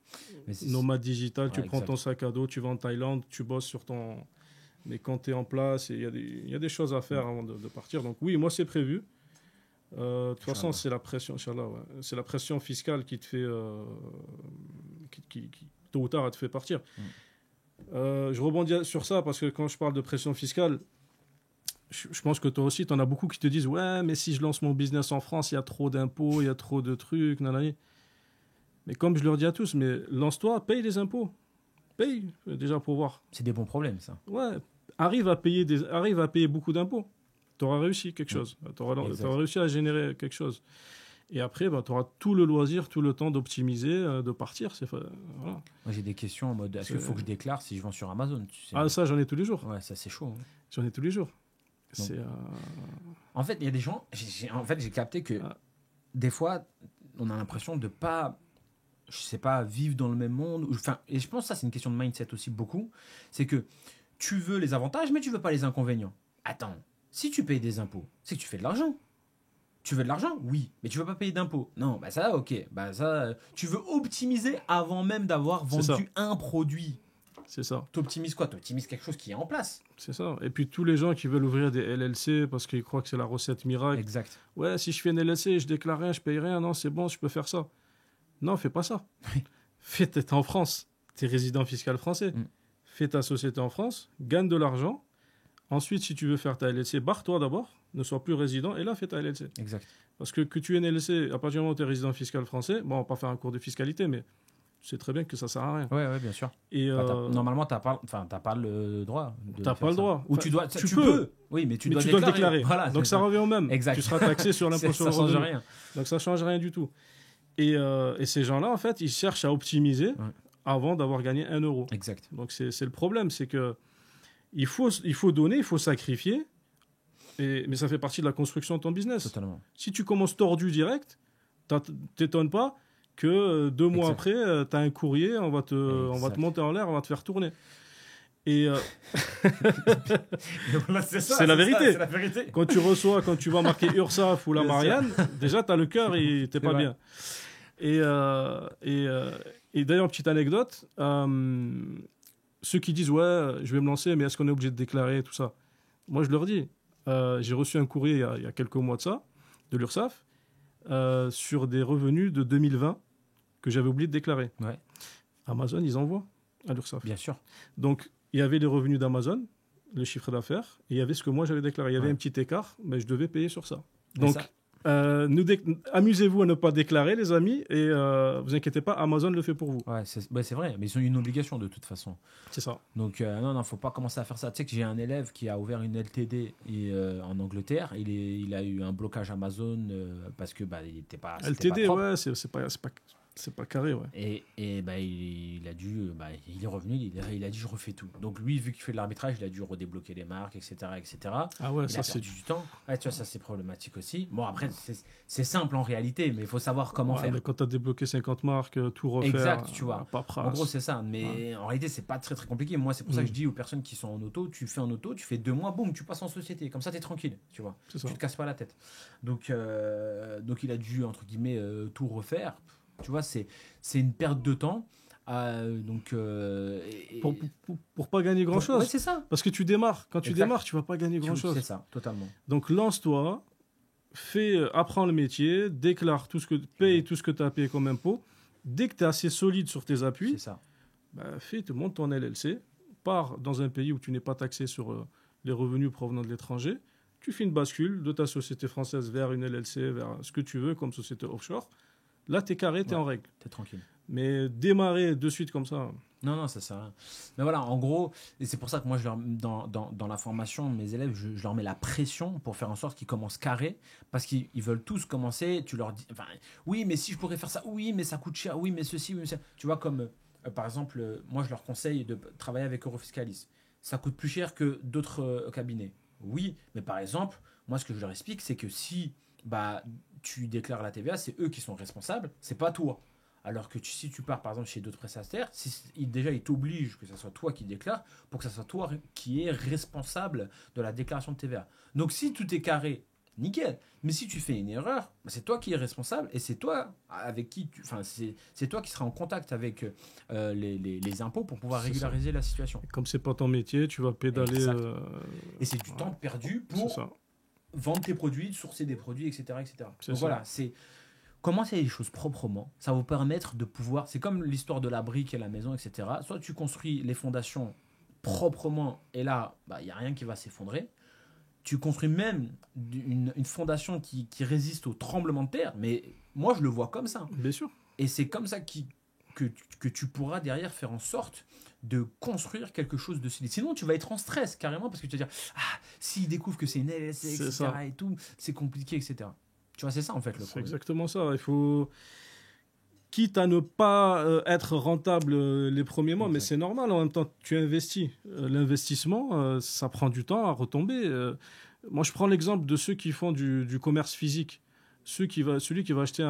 Nomade digital, tu prends ton sac à dos, tu vas en Thaïlande, tu bosses sur ton... Mais quand tu es en place, il y a des choses à faire avant de partir. Donc oui, moi, c'est prévu. De toute façon, c'est la pression, c'est la pression fiscale qui te fait... qui, tôt ou tard, elle te fait partir. Je rebondis sur ça parce que quand je parle de pression fiscale, je pense que toi aussi, tu en as beaucoup qui te disent « Ouais, mais si je lance mon business en France, il y a trop d'impôts, il y a trop de trucs, nanani. » Mais comme je leur dis à tous, mais lance-toi, paye les impôts. Paye, déjà pour voir. C'est des bons problèmes, ça. Ouais, arrive à payer beaucoup d'impôts. Tu auras réussi quelque chose. Tu auras réussi à générer quelque chose. Et après, tu auras tout le loisir, tout le temps d'optimiser, de partir. Voilà. Moi, j'ai des questions en mode est-ce qu'il faut que je déclare si je vends sur Amazon, tu sais? Ah, ça, j'en ai tous les jours. Ouais, ça, c'est chaud. Hein. J'en ai tous les jours. Donc, en fait, il y a des gens. J'ai capté que des fois, on a l'impression de pas. Je sais pas, vivre dans le même monde. Et je pense que ça, c'est une question de mindset aussi beaucoup. C'est que tu veux les avantages, mais tu veux pas les inconvénients. Attends, si tu payes des impôts, c'est que tu fais de l'argent. Tu veux de l'argent? Oui. Mais tu veux pas payer d'impôts? Non. Bah ça, ok. Bah ça, tu veux optimiser avant même d'avoir vendu un produit. C'est ça. Tu optimises quoi? Tu optimises quelque chose qui est en place. C'est ça. Et puis tous les gens qui veulent ouvrir des LLC parce qu'ils croient que c'est la recette miracle. Exact. Ouais, si je fais une LLC, je déclare rien, je paye rien. Non, c'est bon, je peux faire ça. Non, fais pas ça. T'es en France. T'es résident fiscal français. Fais ta société en France, gagne de l'argent. Ensuite, si tu veux faire ta LLC, barre-toi d'abord, ne sois plus résident, et là, fais ta LLC. Exact. Parce que tu es une LLC, à partir du moment où tu es résident fiscal français, bon, on va pas faire un cours de fiscalité, mais tu sais très bien que ça sert à rien. Ouais, bien sûr. Et normalement, t'as pas le droit. T'as pas le droit. Ou tu dois. Tu peux. Oui, mais tu dois le déclarer. Voilà, donc ça revient au même. Exact. Tu seras taxé sur l'impôt sur le revenu. Ça change rien. Donc ça change rien du tout. Et ces gens-là, en fait, ils cherchent à optimiser avant d'avoir gagné 1 euro. Exact. Donc c'est le problème, c'est que il faut donner, il faut sacrifier, mais ça fait partie de la construction de ton business. Totalement. Si tu commences tordu direct, t'étonnes pas que 2 mois après, tu as un courrier, on va te monter en l'air, on va te faire tourner. Et voilà, c'est la vérité. C'est la vérité. Quand tu vas marquer URSAF ou la Marianne, déjà tu as le cœur et t'es pas bien. Et d'ailleurs, petite anecdote, ceux qui disent ouais, je vais me lancer, mais est-ce qu'on est obligé de déclarer tout ça? Moi, je leur dis, j'ai reçu un courrier il y a quelques mois de ça, de l'URSSAF, sur des revenus de 2020 que j'avais oublié de déclarer. Ouais. Amazon, ils envoient à l'URSSAF. Bien sûr. Donc, il y avait les revenus d'Amazon, le chiffre d'affaires, et il y avait ce que moi j'avais déclaré. Il y avait un petit écart, mais je devais payer sur ça. Donc, Amusez-vous à ne pas déclarer, les amis, et vous inquiétez pas, Amazon le fait pour vous. Ouais, c'est vrai, mais ils ont une obligation de toute façon. C'est ça. Donc, non, faut pas commencer à faire ça. Tu sais que j'ai un élève qui a ouvert une LTD en Angleterre. Il a eu un blocage Amazon parce que il était pas. C'était pas LTD, propre. ouais, c'est pas carré, ouais. Et il a dû. Il est revenu, il a dit je refais tout. Donc, lui, vu qu'il fait de l'arbitrage, il a dû redébloquer les marques, etc. etc. Ah ouais, Il ça a c'est perdu du temps. Ouais, tu vois, ça, c'est problématique aussi. Bon, après, c'est simple en réalité, mais il faut savoir comment ouais, faire. mais quand tu as débloqué 50 marques, tout refaire. Exact, tu vois. Paperasse. En gros, c'est ça. Mais en réalité, c'est pas très très compliqué. Moi, c'est pour ça que je dis aux personnes qui sont en auto, tu fais en auto, tu fais 2 mois, boum, tu passes en société. Comme ça, t'es tranquille, tu vois. C'est ça. Tu te casses pas la tête. Donc il a dû, entre guillemets, tout refaire. Tu vois, c'est une perte de temps. Pour pas gagner grand chose. Ouais, c'est ça. Parce que tu démarres. Quand tu Exact. démarres, tu vas pas gagner grand chose. C'est ça, totalement. Donc lance-toi, apprends le métier, déclare paye tout ce que tu as payé comme impôt. Dès que tu es assez solide sur tes appuis, C'est ça. monte ton LLC, pars dans un pays où tu n'es pas taxé sur les revenus provenant de l'étranger, tu fais une bascule de ta société française vers une LLC, vers ce que tu veux comme société offshore. Là, tu es carré, tu es en règle. Tu es tranquille. Mais démarrer de suite comme ça... Non, ça sert à rien. Mais voilà, en gros, et c'est pour ça que moi, dans la formation de mes élèves, je leur mets la pression pour faire en sorte qu'ils commencent carré, parce qu'ils veulent tous commencer. Tu leur dis, oui, mais si je pourrais faire ça, oui, mais ça coûte cher, oui, mais ceci, oui, mais ça. Tu vois, comme par exemple, moi, je leur conseille de travailler avec Eurofiscalis. Ça coûte plus cher que d'autres cabinets. Oui, mais par exemple, moi, ce que je leur explique, c'est que si tu déclares la TVA, c'est eux qui sont responsables, c'est pas toi. Alors que si tu pars par exemple chez d'autres prestataires, déjà ils t'obligent que ce soit toi qui déclares pour que ce soit toi qui est responsable de la déclaration de TVA. Donc si tout est carré, nickel. Mais si tu fais une erreur, c'est toi qui es responsable et c'est toi avec qui c'est toi qui seras en contact avec les impôts pour pouvoir régulariser la situation. Et comme c'est pas ton métier, tu vas pédaler. Et c'est du temps perdu pour vendre tes produits, sourcer des produits, etc. etc. Donc voilà, c'est commencer les choses proprement, ça va vous permettre de pouvoir... C'est comme l'histoire de la brique et la maison, etc. Soit tu construis les fondations proprement, et là, il n'y a rien qui va s'effondrer. Tu construis même une fondation qui résiste au tremblement de terre, mais moi, je le vois comme ça. Bien sûr. Et c'est comme ça que tu pourras derrière faire en sorte de construire quelque chose de solide. Sinon, tu vas être en stress carrément, parce que tu vas dire, s'ils découvrent que c'est une LLC, etc., et tout, c'est compliqué, etc. Tu vois, c'est ça en fait le problème. C'est exactement ça. Il faut, quitte à ne pas être rentable les premiers mois, mais c'est normal. En même temps, tu investis. L'investissement, ça prend du temps à retomber. Moi, je prends l'exemple de ceux qui font du commerce physique. Celui qui va acheter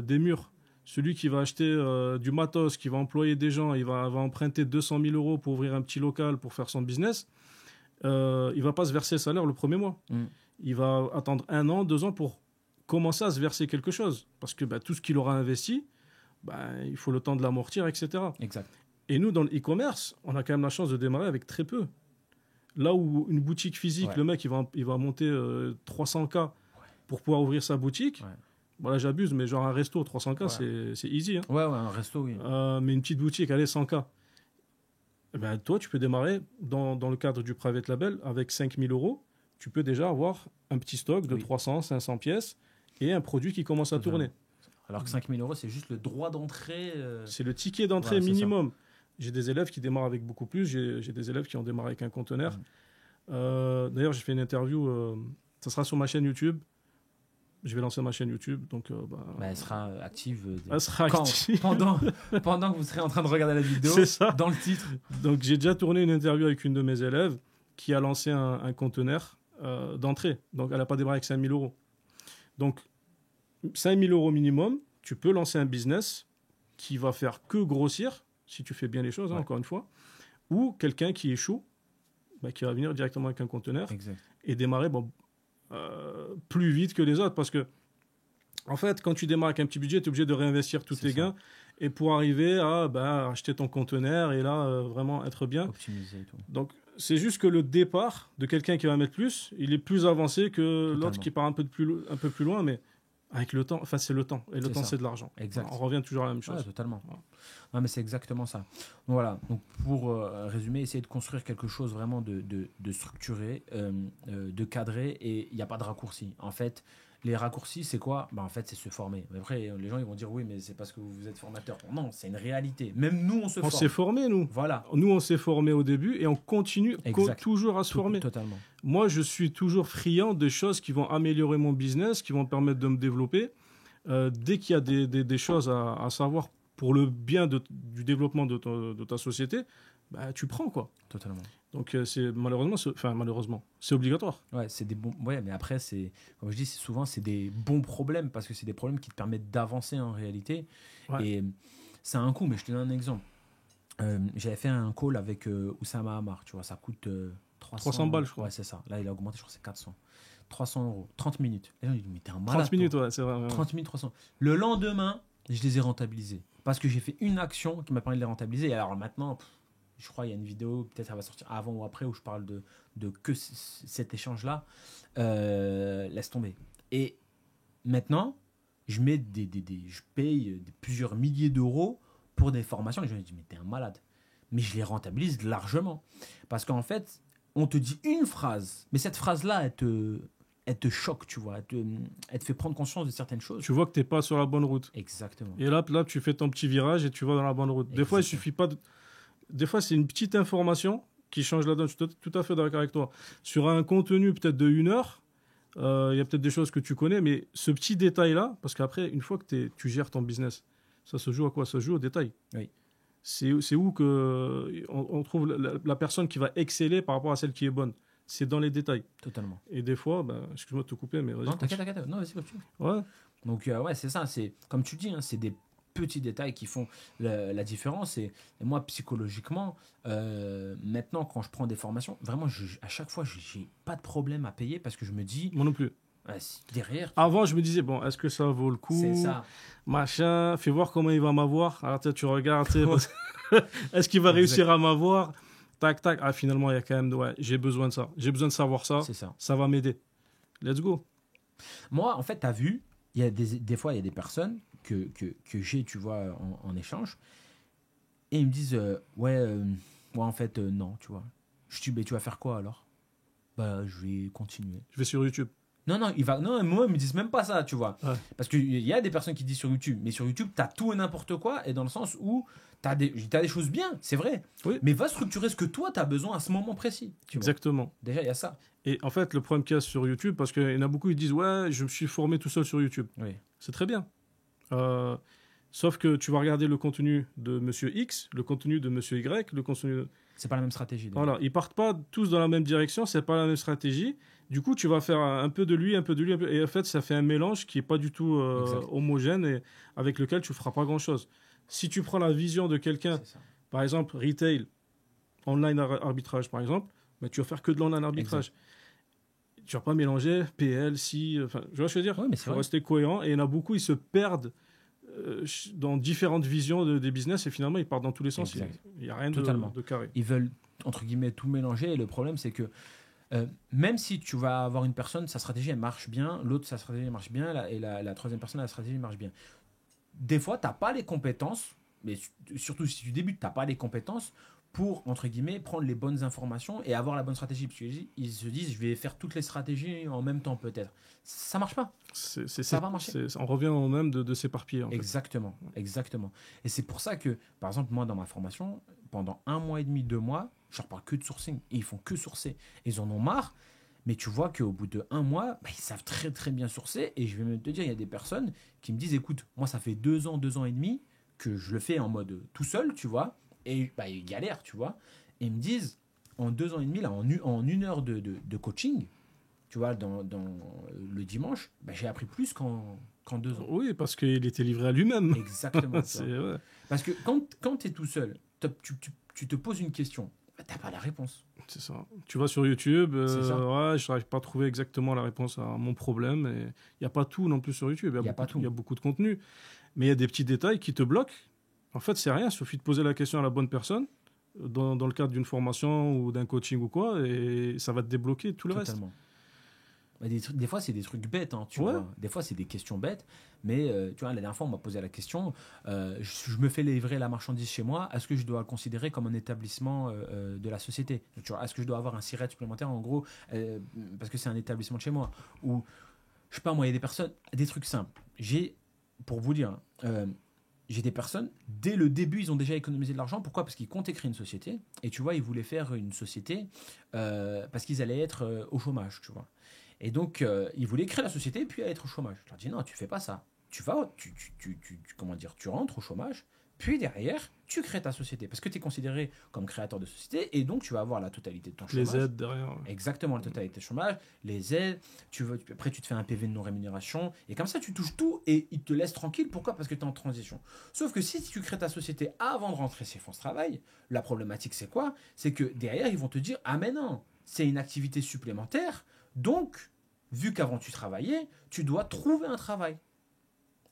des murs, celui qui va acheter du matos, qui va employer des gens, il va emprunter 200 000 euros pour ouvrir un petit local pour faire son business. Il ne va pas se verser le salaire le premier mois. Il va attendre 1 an, 2 ans pour commencer à se verser quelque chose. Parce que tout ce qu'il aura investi, il faut le temps de l'amortir, etc. Exact. Et nous, dans le e-commerce, on a quand même la chance de démarrer avec très peu. Là où une boutique physique, le mec, il va monter 300K pour pouvoir ouvrir sa boutique. Voilà, j'abuse, mais genre un resto, 300K, c'est easy. Hein. Ouais, un resto, oui. Mais une petite boutique, allez, 100K. Toi, tu peux démarrer dans le cadre du private label avec 5 000 euros. Tu peux déjà avoir un petit stock de 300, 500 pièces et un produit qui commence à tourner. Alors que 5 000 euros, c'est juste le droit d'entrée. C'est le ticket d'entrée minimum. J'ai des élèves qui démarrent avec beaucoup plus. J'ai des élèves qui ont démarré avec un conteneur. D'ailleurs, j'ai fait une interview. Ça sera sur ma chaîne YouTube. Je vais lancer ma chaîne YouTube. Donc, elle sera active. Elle sera active. Pendant que vous serez en train de regarder la vidéo. C'est ça. Dans le titre. Donc, j'ai déjà tourné une interview avec une de mes élèves qui a lancé un conteneur d'entrée. Donc, elle n'a pas démarré avec 5 000 euros. Donc, 5 000 euros minimum, tu peux lancer un business qui va faire que grossir, si tu fais bien les choses, encore une fois, ou quelqu'un qui est chaud, qui va venir directement avec un conteneur et démarrer plus vite que les autres. Parce que, en fait, quand tu démarres avec un petit budget, tu es obligé de réinvestir tous tes gains et pour arriver à acheter ton conteneur et là, vraiment être bien. Optimiser et tout. Donc, c'est juste que le départ de quelqu'un qui va mettre plus, il est plus avancé que l'autre qui part un peu plus loin, mais avec le temps, c'est le temps. Et le temps, c'est de l'argent. Exact. On revient toujours à la même chose. Ouais, totalement. Ouais. Non, mais c'est exactement ça. Donc, voilà. Donc, pour résumer, essayer de construire quelque chose vraiment de structuré, de cadré, et il n'y a pas de raccourci. En fait, Les raccourcis, c'est quoi? En fait, c'est se former. Mais après, les gens ils vont dire oui, mais c'est parce que vous êtes formateur. Non, c'est une réalité. Même nous, on se On forme. s'est formé, nous. Voilà. Nous, on s'est formé au début et on continue toujours à se former. Totalement. Moi, je suis toujours friand de choses qui vont améliorer mon business, qui vont permettre de me développer. Dès qu'il y a des choses à savoir pour le bien du développement de ta société, bah, tu prends, quoi. Totalement. Donc, malheureusement, c'est obligatoire. Ouais, c'est des bons. Ouais, mais après, c'est comme je dis, souvent c'est des bons problèmes parce que c'est des problèmes qui te permettent d'avancer en réalité. Ouais. Et ça a un coût. Mais je te donne un exemple. J'avais fait un call avec Oussama Hamar. Tu vois, ça coûte 300 balles, je crois. Ouais, c'est ça. Là, il a augmenté. Je crois que c'est 400. 300 €. 30 minutes. Les gens ils disent mais t'es un malade. 30 minutes, toi. ouais, c'est vrai. Ouais. 30 minutes, 300. Le lendemain, je les ai rentabilisés parce que j'ai fait une action qui m'a permis de les rentabiliser. Et alors maintenant. Je crois qu'il y a une vidéo, peut-être elle va sortir avant ou après, où je parle de que cet échange-là. Laisse tomber. Et maintenant, je paye plusieurs milliers d'euros pour des formations. Les gens me disent, mais t'es un malade. Mais je les rentabilise largement. Parce qu'en fait, on te dit une phrase, mais cette phrase-là, elle te choque, tu vois. Elle te fait prendre conscience de certaines choses. Tu vois que tu n'es pas sur la bonne route. Exactement. Et là, tu fais ton petit virage et tu vas dans la bonne route. Des fois, il suffit pas de... Des fois, c'est une petite information qui change la donne. Je suis tout à fait d'accord avec toi. Sur un contenu peut-être de 1 heure, il y a peut-être des choses que tu connais, mais ce petit détail-là, parce qu'après, une fois que tu gères ton business, ça se joue à quoi? Ça se joue au détail. Oui. C'est où on trouve la personne qui va exceller par rapport à celle qui est bonne. C'est dans les détails. Totalement. Et des fois, excuse-moi de te couper, mais vas-y. Non, t'inquiète. Non, vas-y, continue. Ouais. Donc, ouais, c'est ça. C'est, comme tu dis, hein, c'est des petits détails qui font la différence. Et moi, psychologiquement, maintenant, quand je prends des formations, vraiment, à chaque fois, j'ai pas de problème à payer parce que je me dis... Moi non plus. Derrière... Avant, je me disais, bon, est-ce que ça vaut le coup? C'est ça. Machin, fais voir comment il va m'avoir. Alors, tu regardes, est-ce qu'il va réussir à m'avoir? Tac, tac. Ah, finalement, il y a quand même... Ouais, j'ai besoin de ça. J'ai besoin de savoir ça. C'est ça. Ça va m'aider. Let's go. Moi, en fait, tu as vu, il y a des fois, il y a des personnes que j'ai, tu vois, en échange, et ils me disent, moi, en fait, non, tu vois. Je dis, mais tu vas faire quoi, alors? Bah, je vais continuer. Je vais sur YouTube. Non, moi, ils me disent même pas ça, tu vois. Ouais. Parce qu'il y a des personnes qui disent sur YouTube, mais sur YouTube, tu as tout et n'importe quoi, et dans le sens où tu as des choses bien, c'est vrai. Oui. Mais va structurer ce que toi, tu as besoin à ce moment précis. Exactement. Déjà, il y a ça. Et en fait, le problème qu'il y a sur YouTube, parce qu'il y en a beaucoup qui disent, ouais, je me suis formé tout seul sur YouTube. Oui. C'est très bien. Sauf que tu vas regarder le contenu de Monsieur X, le contenu de Monsieur Y, le contenu... C'est pas la même stratégie. Voilà, ils partent pas tous dans la même direction, c'est pas la même stratégie. Du coup, tu vas faire un peu de lui, un peu de lui, et en fait, ça fait un mélange qui est pas du tout homogène et avec lequel tu feras pas grand-chose. Si tu prends la vision de quelqu'un, par exemple, retail, online arbitrage, par exemple, ben, tu vas faire que de l'online arbitrage. Exact. Tu vas pas mélanger PL, si... Enfin, je vois ce que je veux dire. Ouais, mais il faut rester cohérent. Et il y en a beaucoup, ils se perdent dans différentes visions des business et finalement, ils partent dans tous les sens. Il n'y a rien de carré. Ils veulent, entre guillemets, tout mélanger. Et le problème, c'est que même si tu vas avoir une personne, sa stratégie, elle marche bien, l'autre, sa stratégie, elle marche bien, et la troisième personne, la stratégie, elle marche bien. Des fois, tu n'as pas les compétences, mais surtout si tu débutes, tu n'as pas les compétences pour, entre guillemets, prendre les bonnes informations et avoir la bonne stratégie. Parce qu'ils se disent, je vais faire toutes les stratégies en même temps, peut-être. Ça ne marche pas. Ça va marcher. On revient au même de s'éparpiller. Exactement. Et c'est pour ça que, par exemple, moi, dans ma formation, pendant 1 mois et demi, 2 mois, je leur parle que de sourcing. Et ils font que sourcer. Ils en ont marre. Mais tu vois qu'au bout de 1 mois, ils savent très, très bien sourcer. Et je vais même te dire, il y a des personnes qui me disent, écoute, moi, ça fait 2 ans, 2 ans et demi que je le fais en mode tout seul, tu vois. Et ils galèrent, tu vois. Et ils me disent, en 2 ans et demi, là, en 1 heure de coaching, tu vois, dans le dimanche, j'ai appris plus qu'en 2 ans. Oui, parce qu'il était livré à lui-même. Exactement. Ouais. Parce que quand tu es tout seul, tu te poses une question, tu n'as pas la réponse. C'est ça. Tu vas sur YouTube, ouais, je n'arrive pas à trouver exactement la réponse à mon problème. Il n'y a pas tout non plus sur YouTube. Il y a beaucoup de contenu. Mais il y a des petits détails qui te bloquent. En fait, c'est rien. Il suffit de poser la question à la bonne personne dans le cadre d'une formation ou d'un coaching ou quoi, et ça va te débloquer tout le reste. Des fois, c'est des trucs bêtes, hein, tu vois. Des fois, c'est des questions bêtes. Mais tu vois, la dernière fois, on m'a posé la question, je me fais livrer la marchandise chez moi, est-ce que je dois le considérer comme un établissement de la société? Tu vois, est-ce que je dois avoir un SIRET supplémentaire, en gros, parce que c'est un établissement de chez moi? Ou je sais pas moi, il y a des personnes, des trucs simples. Pour vous dire, j'ai des personnes, dès le début, ils ont déjà économisé de l'argent. Pourquoi? Parce qu'ils comptaient créer une société. Et tu vois, ils voulaient faire une société parce qu'ils allaient être au chômage, tu vois. Et donc, ils voulaient créer la société puis aller être au chômage. Je leur dis, non, tu fais pas ça. Comment dire, tu rentres au chômage, puis derrière, tu crées ta société. Parce que tu es considéré comme créateur de société et donc tu vas avoir la totalité de ton chômage. Les aides derrière. Ouais. Exactement, la totalité de chômage, les aides, après tu te fais un PV de non-rémunération, et comme ça tu touches tout et ils te laissent tranquille. Pourquoi? Parce que tu es en transition. Sauf que si tu crées ta société avant de rentrer chez France Travail, la problématique c'est quoi? C'est que derrière ils vont te dire, ah mais non, c'est une activité supplémentaire, donc vu qu'avant tu travaillais, tu dois trouver un travail.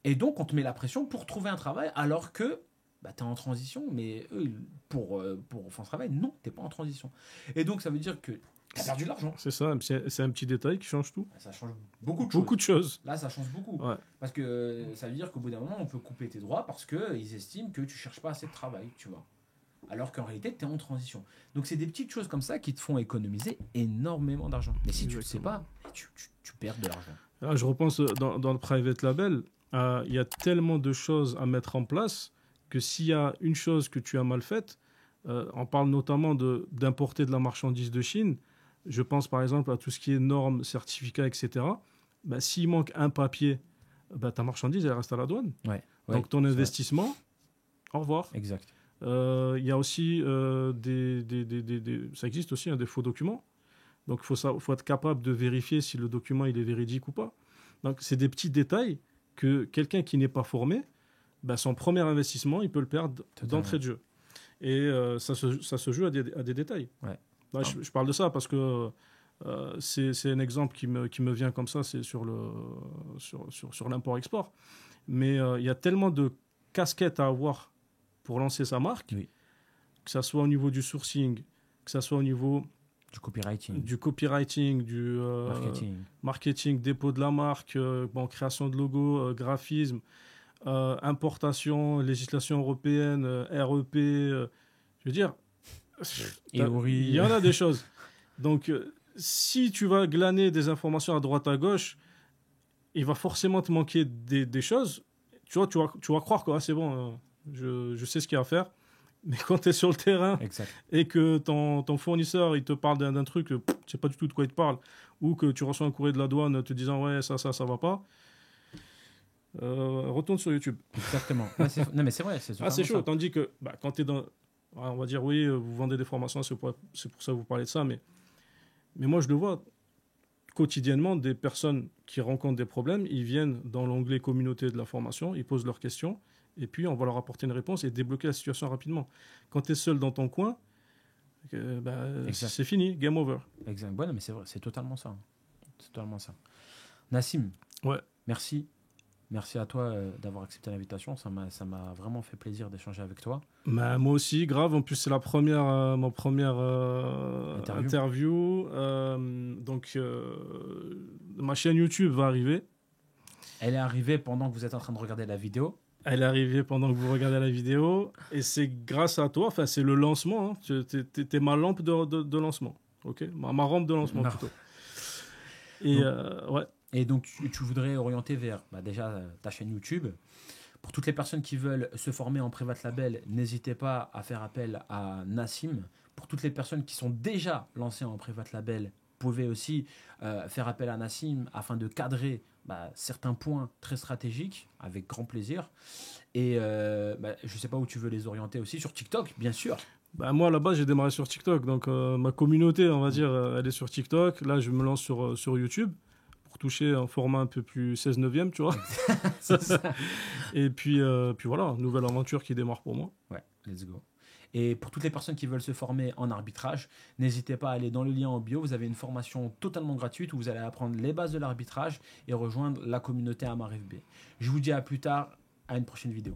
Et donc on te met la pression pour trouver un travail alors que bah, tu es en transition, mais eux, pour France Travail, non, tu n'es pas en transition. Et donc, ça veut dire que tu as perdu de l'argent. C'est ça, c'est un petit détail qui change tout. Ça change beaucoup de choses. Beaucoup de choses. Là, ça change beaucoup. Ouais. Parce que ça veut dire qu'au bout d'un moment, on peut couper tes droits parce qu'ils estiment que tu ne cherches pas assez de travail, tu vois. Alors qu'en réalité, tu es en transition. Donc, c'est des petites choses comme ça qui te font économiser énormément d'argent. Mais si tu ne le sais pas, tu perds de l'argent. Là, je repense dans le private label, il y a tellement de choses à mettre en place que s'il y a une chose que tu as mal faite, on parle notamment d'importer de la marchandise de Chine. Je pense par exemple à tout ce qui est normes, certificats, etc. Ben, s'il manque un papier, ben, ta marchandise, elle reste à la douane. Ouais, donc ton investissement, au revoir. Exact. Il y a aussi ça existe aussi, hein, des faux documents. Donc il faut être capable de vérifier si le document il est véridique ou pas. Donc c'est des petits détails que quelqu'un qui n'est pas formé, ben, son premier investissement, il peut le perdre d'entrée de jeu. Et ça se joue à des détails. Ouais. Là, je parle de ça parce que c'est un exemple qui me vient comme ça, c'est sur l'import-export. Mais il y a tellement de casquettes à avoir pour lancer sa marque, oui. Que ça soit au niveau du sourcing, que ça soit au niveau du copywriting, du marketing, dépôt de la marque, création de logo, graphisme, importation, législation européenne, REP, je veux dire, il y en a des choses. Donc, si tu vas glaner des informations à droite à gauche, il va forcément te manquer des choses. Tu vas croire que c'est bon, je sais ce qu'il y a à faire. Mais quand tu es sur le terrain et que ton fournisseur il te parle d'un truc, tu ne sais pas du tout de quoi il te parle, ou que tu reçois un courrier de la douane te disant ouais, ça va pas, retourne sur YouTube. Exactement. Non, mais c'est vrai. C'est chaud. Ça. Tandis que quand tu es dans. On va dire oui, vous vendez des formations, c'est pour ça que vous parlez de ça, mais moi je le vois quotidiennement, des personnes qui rencontrent des problèmes, ils viennent dans l'onglet communauté de la formation, ils posent leurs questions. Et puis, on va leur apporter une réponse et débloquer la situation rapidement. Quand tu es seul dans ton coin, c'est fini, game over. Exact. Ouais, non, mais c'est vrai, c'est totalement ça. C'est totalement ça. Nassim, ouais. Merci. Merci à toi d'avoir accepté l'invitation. Ça m'a vraiment fait plaisir d'échanger avec toi. Moi aussi, grave. En plus, c'est ma première interview. Donc, ma chaîne YouTube va arriver. Elle est arrivée pendant que vous êtes en train de regarder la vidéo. Elle est arrivée pendant que vous regardez la vidéo et c'est grâce à toi, enfin c'est le lancement, hein. T'es ma lampe de lancement, ok, ma rampe de lancement plutôt. Et donc, ouais. Et donc tu voudrais orienter vers déjà ta chaîne YouTube. Pour toutes les personnes qui veulent se former en private label, n'hésitez pas à faire appel à Nassim. Pour toutes les personnes qui sont déjà lancées en private label, vous pouvez aussi faire appel à Nassim afin de cadrer certains points très stratégiques, avec grand plaisir. Et je ne sais pas où tu veux les orienter aussi, sur TikTok, bien sûr. Moi, là-bas, j'ai démarré sur TikTok. Donc, ma communauté, on va dire, elle est sur TikTok. Là, je me lance sur YouTube pour toucher un format un peu plus 16/9e, tu vois. C'est ça. Et puis voilà, nouvelle aventure qui démarre pour moi. Ouais, let's go. Et pour toutes les personnes qui veulent se former en arbitrage, n'hésitez pas à aller dans le lien en bio. Vous avez une formation totalement gratuite où vous allez apprendre les bases de l'arbitrage et rejoindre la communauté Amar FB. Je vous dis à plus tard, à une prochaine vidéo.